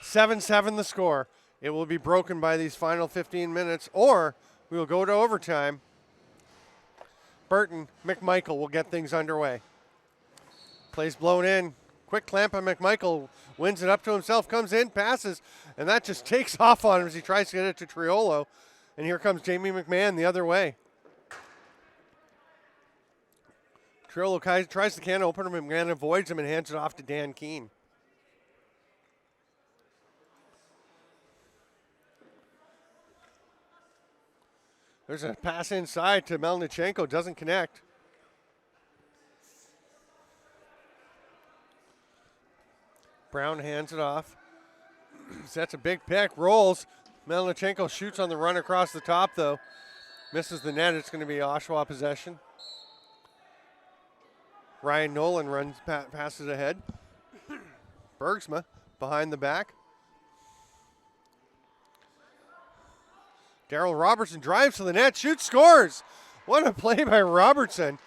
7-7 the score. It will be broken by these final 15 minutes, or we will go to overtime. Burton, McMichael will get things underway. Plays blown in. Quick clamp on McMichael. Wins it up to himself, comes in, passes, and that just takes off on him as he tries to get it to Triolo. And here comes Jamie McMahon the other way. Triolo tries the can to open him, and McMahon avoids him and hands it off to Dan Keene. There's a pass inside to Melnichenko, doesn't connect. Brown hands it off. Sets a big pick, rolls. Melnichenko shoots on the run across the top, though. Misses the net. It's going to be Oshawa possession. Ryan Nolan passes ahead. Bergsma behind the back. Darryl Robertson drives to the net, shoots, scores. What a play by Robertson.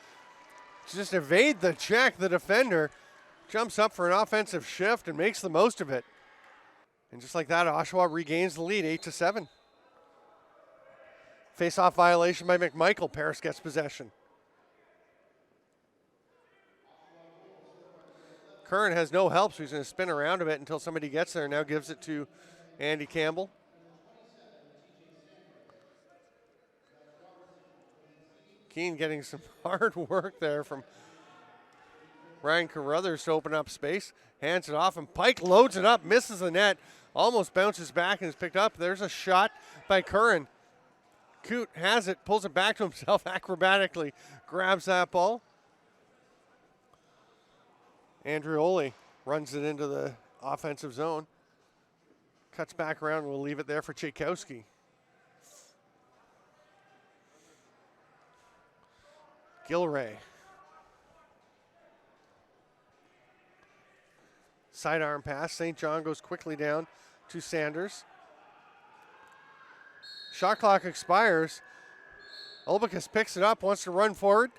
Just evade the check, the defender. Jumps up for an offensive shift and makes the most of it. And just like that, Oshawa regains the lead, 8-7. Face-off violation by McMichael. Paris gets possession. Curran has no help, so he's going to spin around a bit until somebody gets there. Now gives it to Andy Campbell. Keane getting some hard work there from Ryan Carruthers to open up space. Hands it off, and Pike loads it up, misses the net, almost bounces back and is picked up. There's a shot by Curran. Coote has it, pulls it back to himself acrobatically, grabs that ball. Andrioli runs it into the offensive zone. Cuts back around and we'll leave it there for Tchaikovsky. Gilray. Sidearm pass. St. John goes quickly down to Sanders. Shot clock expires. Olbicus picks it up, wants to run forward.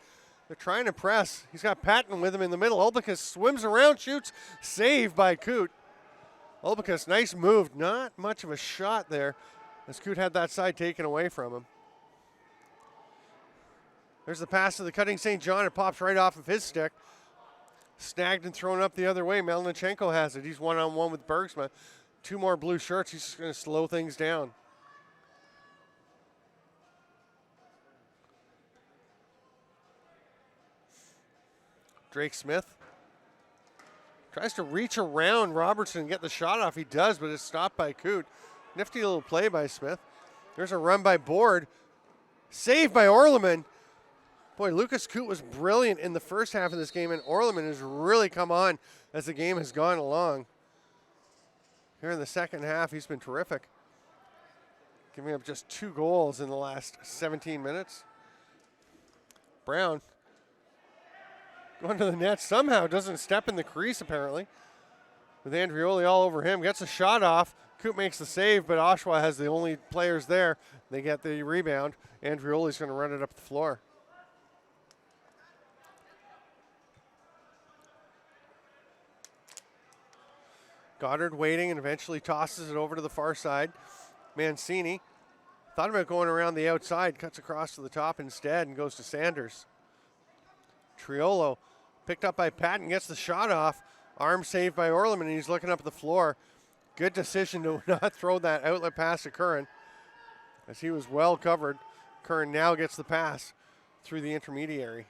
They're trying to press. He's got Patton with him in the middle. Olbicus swims around, shoots. Saved by Coote. Olbicus, nice move. Not much of a shot there as Coote had that side taken away from him. There's the pass to the cutting St. John. It pops right off of his stick. Snagged and thrown up the other way. Melnichenko has it. He's one-on-one with Bergsma. Two more blue shirts. He's just going to slow things down. Drake Smith tries to reach around Robertson and get the shot off. He does, but it's stopped by Coote. Nifty little play by Smith. There's a run by Board. Saved by Orleman. Boy, Lucas Coote was brilliant in the first half of this game, and Orleman has really come on as the game has gone along. Here in the second half, he's been terrific. Giving up just 2 goals in the last 17 minutes. Brown going to the net somehow, doesn't step in the crease apparently. With Andrioli all over him, gets a shot off. Coote makes the save, but Oshawa has the only players there. They get the rebound. Andrioli's going to run it up the floor. Goddard waiting and eventually tosses it over to the far side. Mancini thought about going around the outside, cuts across to the top instead and goes to Sanders. Triolo picked up by Patton, gets the shot off. Arm saved by Orleman, and he's looking up at the floor. Good decision to not throw that outlet pass to Curran, as he was well covered. Curran now gets the pass through the intermediary.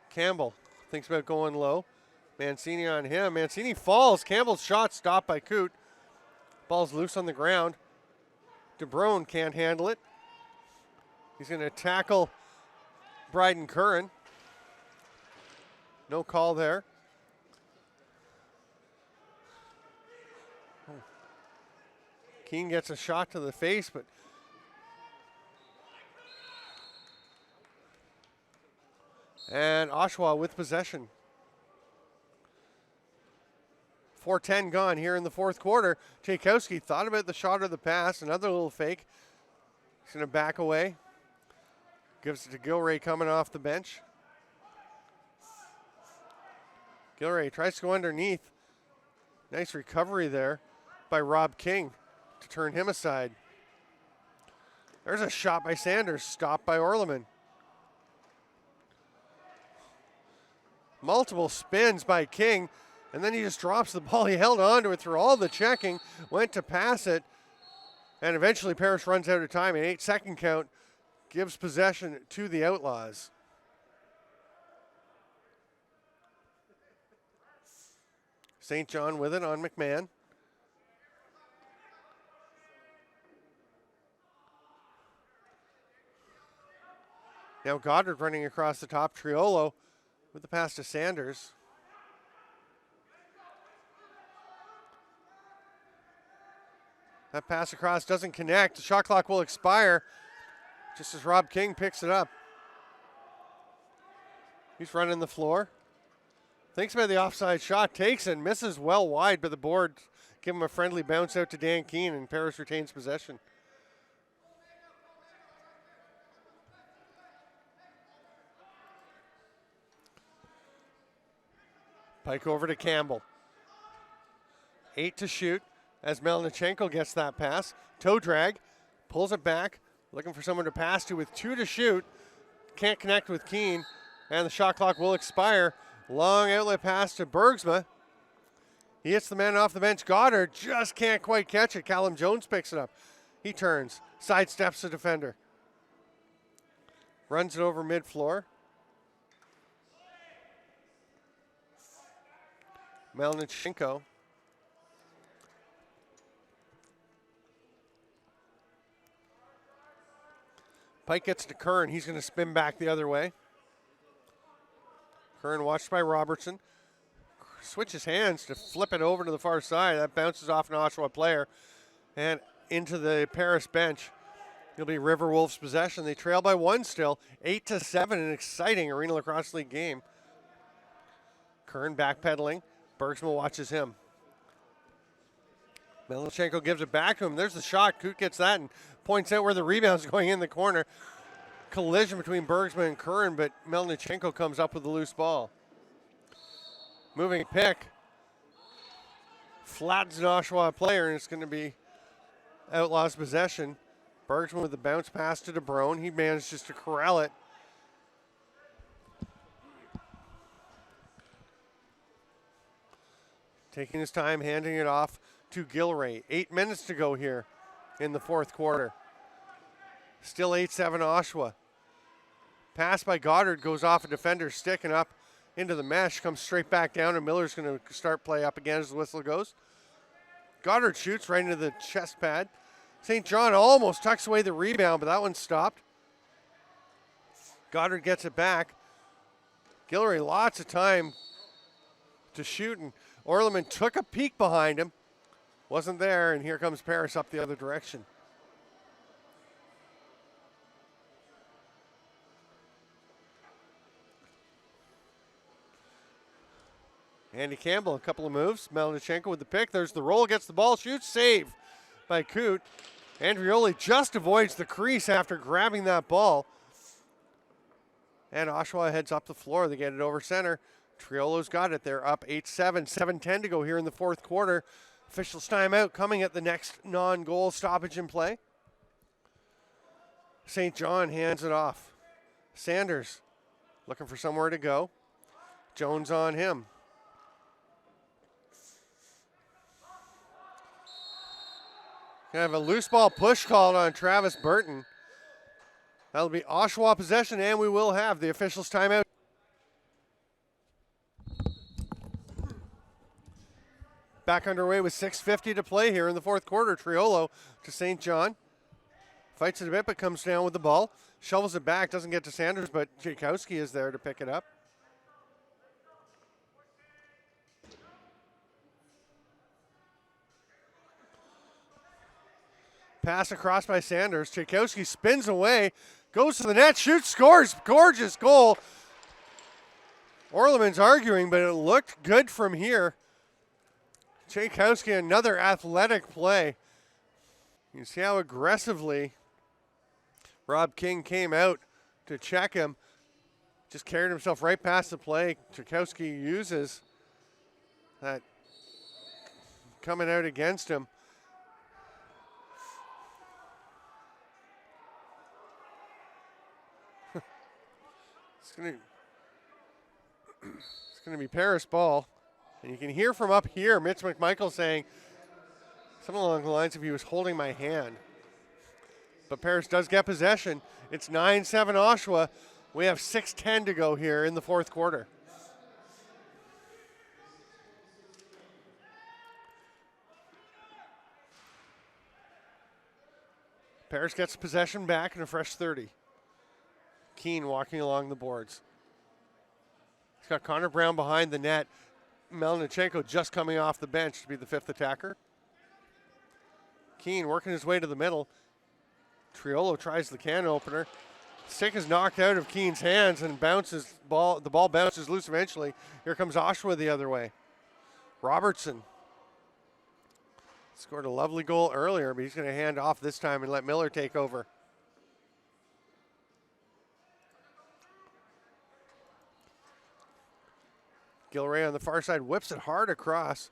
Campbell thinks about going low. Mancini on him. Mancini falls. Campbell's shot stopped by Coote. Ball's loose on the ground. DeBrone can't handle it. He's going to tackle Bryden Curran. No call there. Keane gets a shot to the face, but and Oshawa with possession. 4:10 gone here in the fourth quarter. Tchaikovsky thought about the shot or the pass. Another little fake. He's going to back away. Gives it to Gilray coming off the bench. Gilray tries to go underneath. Nice recovery there by Rob King to turn him aside. There's a shot by Sanders, stopped by Orleman. Multiple spins by King, and then he just drops the ball. He held on to it through all the checking, went to pass it, and eventually Parrish runs out of time. An 8-second count gives possession to the Outlaws. St. John with it on McMahon. Now Goddard running across the top. Triolo with the pass to Sanders. That pass across doesn't connect. The shot clock will expire just as Rob King picks it up. He's running the floor. Thinks about the offside shot, takes it, misses well wide, but the board give him a friendly bounce out to Dan Keene, and Paris retains possession. Pike over to Campbell. 8 to shoot as Melnichenko gets that pass. Toe drag, pulls it back, looking for someone to pass to with 2 to shoot. Can't connect with Keene, and the shot clock will expire. Long outlet pass to Bergsma. He hits the man off the bench. Goddard just can't quite catch it. Callum Jones picks it up. He turns, sidesteps the defender. Runs it over mid-floor. Melnichenko. Pike gets to Curran. He's going to spin back the other way. Curran watched by Robertson. Switches hands to flip it over to the far side. That bounces off an Oshawa player and into the Paris bench. It'll be RiverWolves possession. They trail by 1 still. 8-7, an exciting Arena Lacrosse League game. Curran backpedaling. Bergsma watches him. Melnichenko gives it back to him. There's the shot. Coot gets that and points out where the rebound's going in the corner. Collision between Bergsma and Curran, but Melnichenko comes up with the loose ball. Moving pick. Flattens an Oshawa player, and it's going to be Outlaws possession. Bergsma with the bounce pass to DeBrone. He manages to corral it. Taking his time, handing it off to Gilray. 8 minutes to go here in the fourth quarter. Still 8-7 Oshawa. Pass by Goddard goes off a defender's stick and up into the mesh. Comes straight back down, and Miller's going to start play up again as the whistle goes. Goddard shoots right into the chest pad. St. John almost tucks away the rebound, but that one stopped. Goddard gets it back. Gilray lots of time to shoot, and Orleman took a peek behind him. Wasn't there, and here comes Paris up the other direction. Andy Campbell, a couple of moves. Melnichenko with the pick. There's the roll, gets the ball, shoots, save by Coot. Andrioli just avoids the crease after grabbing that ball. And Oshawa heads up the floor. They get it over center. Triolo's got it. They're up 8-7, 7-10 to go here in the fourth quarter. Officials timeout coming at the next non-goal stoppage in play. St. John hands it off. Sanders looking for somewhere to go. Jones on him. Gonna have a loose ball push called on Travis Burton. That'll be Oshawa possession, and we will have the officials timeout. Back underway with 6:50 to play here in the fourth quarter. Triolo to St. John. Fights it a bit, but comes down with the ball. Shovels it back, doesn't get to Sanders, but Tchaikovsky is there to pick it up. Pass across by Sanders. Tchaikovsky spins away, goes to the net, shoots, scores. Gorgeous goal. Orleman's arguing, but it looked good from here. Tchaikovsky, another athletic play. You see how aggressively Rob King came out to check him. Just carried himself right past the play. Tchaikovsky uses that coming out against him. It's going to be Paris ball. And you can hear from up here Mitch McMichael saying something along the lines of he was holding my hand. But Paris does get possession. It's 9-7 Oshawa. We have 6:10 to go here in the fourth quarter. Paris gets possession back in a fresh 30. Keene walking along the boards. He's got Connor Brown behind the net. Melnichenko just coming off the bench to be the fifth attacker. Keene working his way to the middle. Triolo tries the can opener. Stick is knocked out of Keene's hands and bounces. The ball bounces loose eventually. Here comes Oshawa the other way. Robertson Scored a lovely goal earlier, but he's going to hand off this time and let Miller take over. Gilray on the far side whips it hard across.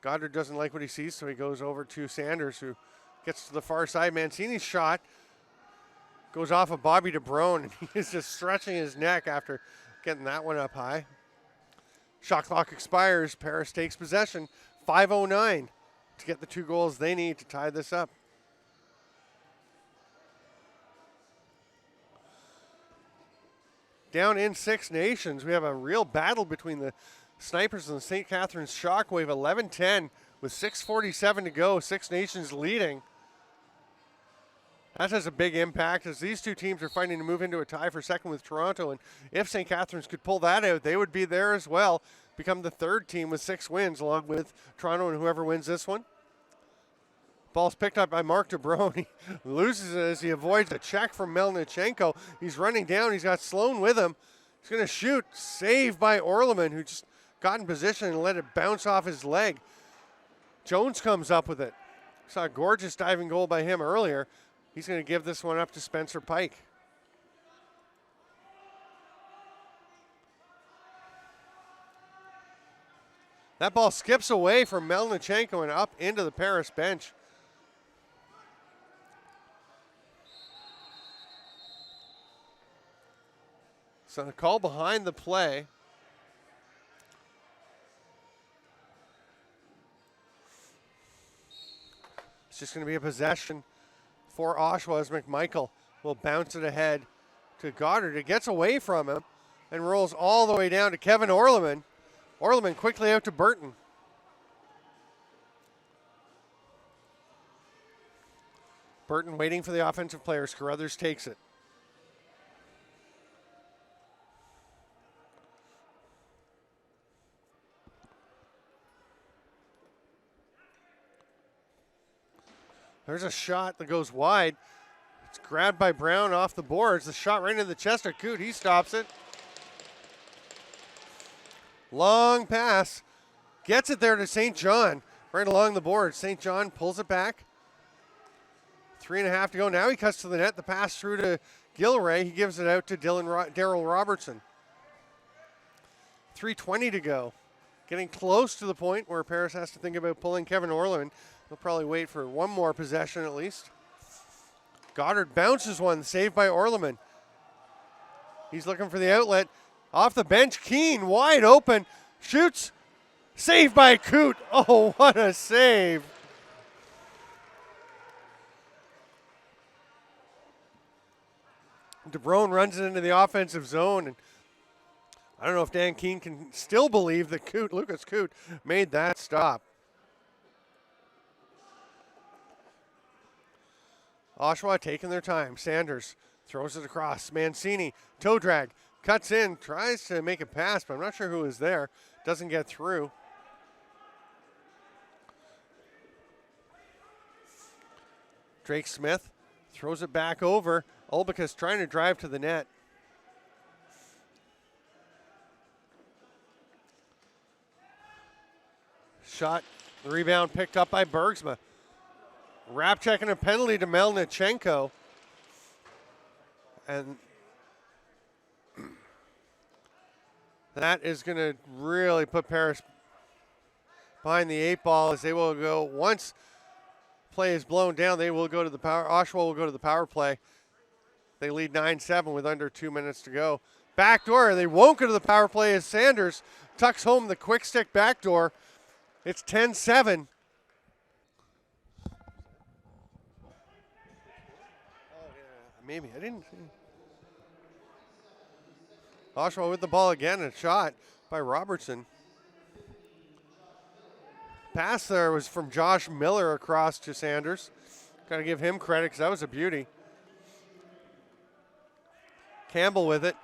Goddard doesn't like what he sees, so he goes over to Sanders, who gets to the far side. Mancini's shot goes off of Bobby DeBrone, and he is just stretching his neck after getting that one up high. Shot clock expires. Paris takes possession. 5:09 to get the 2 goals they need to tie this up. Down in Six Nations, we have a real battle between the Snipers and the St. Catharines Shockwave. 11-10 with 6:47 to go. Six Nations leading. That has a big impact as these two teams are fighting to move into a tie for second with Toronto. And if St. Catharines could pull that out, they would be there as well. Become the 3rd team with 6 wins, along with Toronto and whoever wins this one. Ball's picked up by Mark DeBrone. He loses it as he avoids a check from Melnichenko. He's running down. He's got Sloan with him. He's going to shoot. Saved by Orleman, who just got in position and let it bounce off his leg. Jones comes up with it. Saw a gorgeous diving goal by him earlier. He's going to give this one up to Spencer Pike. That ball skips away from Melnichenko and up into the Paris bench. So the call behind the play. It's just going to be a possession for Oshawa as McMichael will bounce it ahead to Goddard. It gets away from him and rolls all the way down to Kevin Orleman. Orleman quickly out to Burton. Burton waiting for the offensive players. Carruthers takes it. There's a shot that goes wide. It's grabbed by Brown off the boards. The shot right into the chest of Coote. He stops it. Long pass. Gets it there to St. John. Right along the board. St. John pulls it back. 3.5 to go. Now he cuts to the net. The pass through to Gilray. He gives it out to Daryl Robertson. 3:20 to go. Getting close to the point where Paris has to think about pulling Kevin Orleman. He'll probably wait for one more possession at least. Goddard bounces one, saved by Orleman. He's looking for the outlet. Off the bench, Keane, wide open, shoots, saved by Coote. Oh, what a save. DeBrone runs it into the offensive zone, and I don't know if Dan Keane can still believe that Lucas Coote made that stop. Oshawa taking their time. Sanders throws it across. Mancini, toe drag, cuts in, tries to make a pass, but I'm not sure who is there. Doesn't get through. Drake Smith throws it back over. Olbica's trying to drive to the net. Shot, the rebound picked up by Bergsma. Rap checking a penalty to Melnichenko. And that is going to really put Paris behind the 8 ball as they will go, once play is blown down, they will go to the power. Oshawa will go to the power play. They lead 9-7 with under 2 minutes to go. Backdoor, they won't go to the power play as Sanders tucks home the quick stick backdoor. It's 10-7. Maybe, I didn't see. Oshawa with the ball again, a shot by Robertson. Pass there was from Josh Miller across to Sanders. Got to give him credit because that was a beauty. Campbell with it.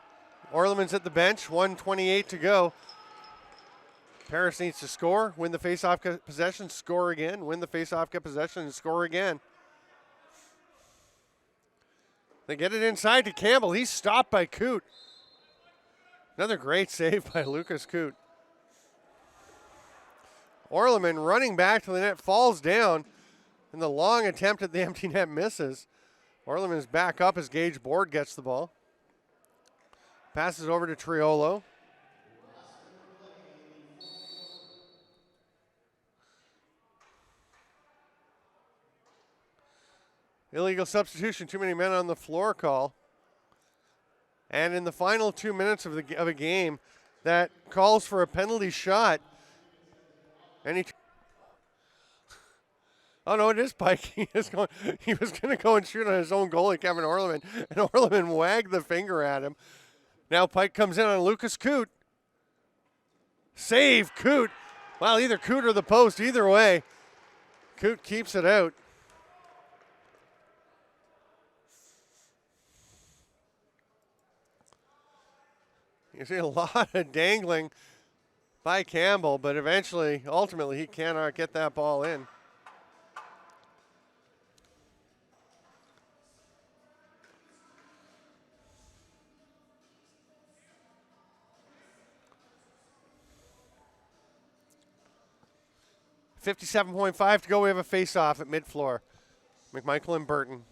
Orleman's at the bench, 1:28 to go. Paris needs to score, win the face-off possession, score again, win the face-off possession, and score again. They get it inside to Campbell. He's stopped by Coote. Another great save by Lucas Coote. Orleman running back to the net, falls down, and the long attempt at the empty net misses. Orleman is back up as Gage Board gets the ball. Passes over to Triolo. Illegal substitution, too many men on the floor call. And in the final 2 minutes of a game that calls for a penalty shot. Oh no, it is Pike. He was going to go and shoot on his own goalie, Kevin Orleman, and Orleman wagged the finger at him. Now Pike comes in on Lucas Coote. Save, Coote. Well, either Coote or the post, either way. Coote keeps it out. You see a lot of dangling by Campbell, but ultimately, he cannot get that ball in. .5 to go. We have a face-off at mid-floor. McMichael and Burton.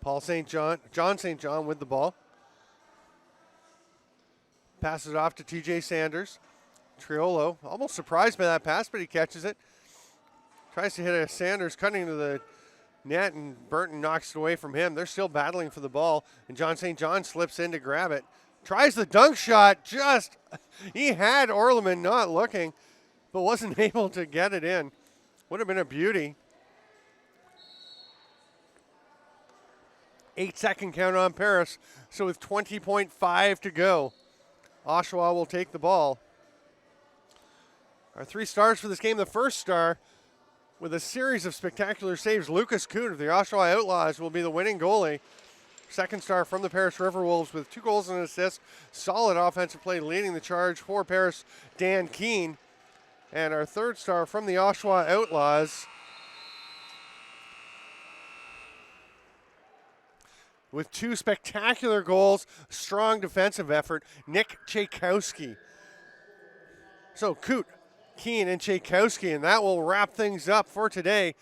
John St. John with the ball. Passes it off to TJ Sanders. Triolo, almost surprised by that pass, but he catches it. Tries to hit a Sanders cutting to the net, and Burton knocks it away from him. They're still battling for the ball, and John St. John slips in to grab it. Tries the dunk shot, he had Orleman not looking, but wasn't able to get it in. Would have been a beauty. 8-second count on Paris, so with 20.5 to go, Oshawa will take the ball. Our 3 stars for this game, the first star with a series of spectacular saves, Lucas Coote of the Oshawa Outlaws will be the winning goalie. Second star from the Paris RiverWolves with 2 goals and an assist. Solid offensive play leading the charge for Paris, Dan Keene. And our third star from the Oshawa Outlaws with 2 spectacular goals, strong defensive effort, Nick Tchaikovsky. So Coote, Keene, and Tchaikovsky, and that will wrap things up for today.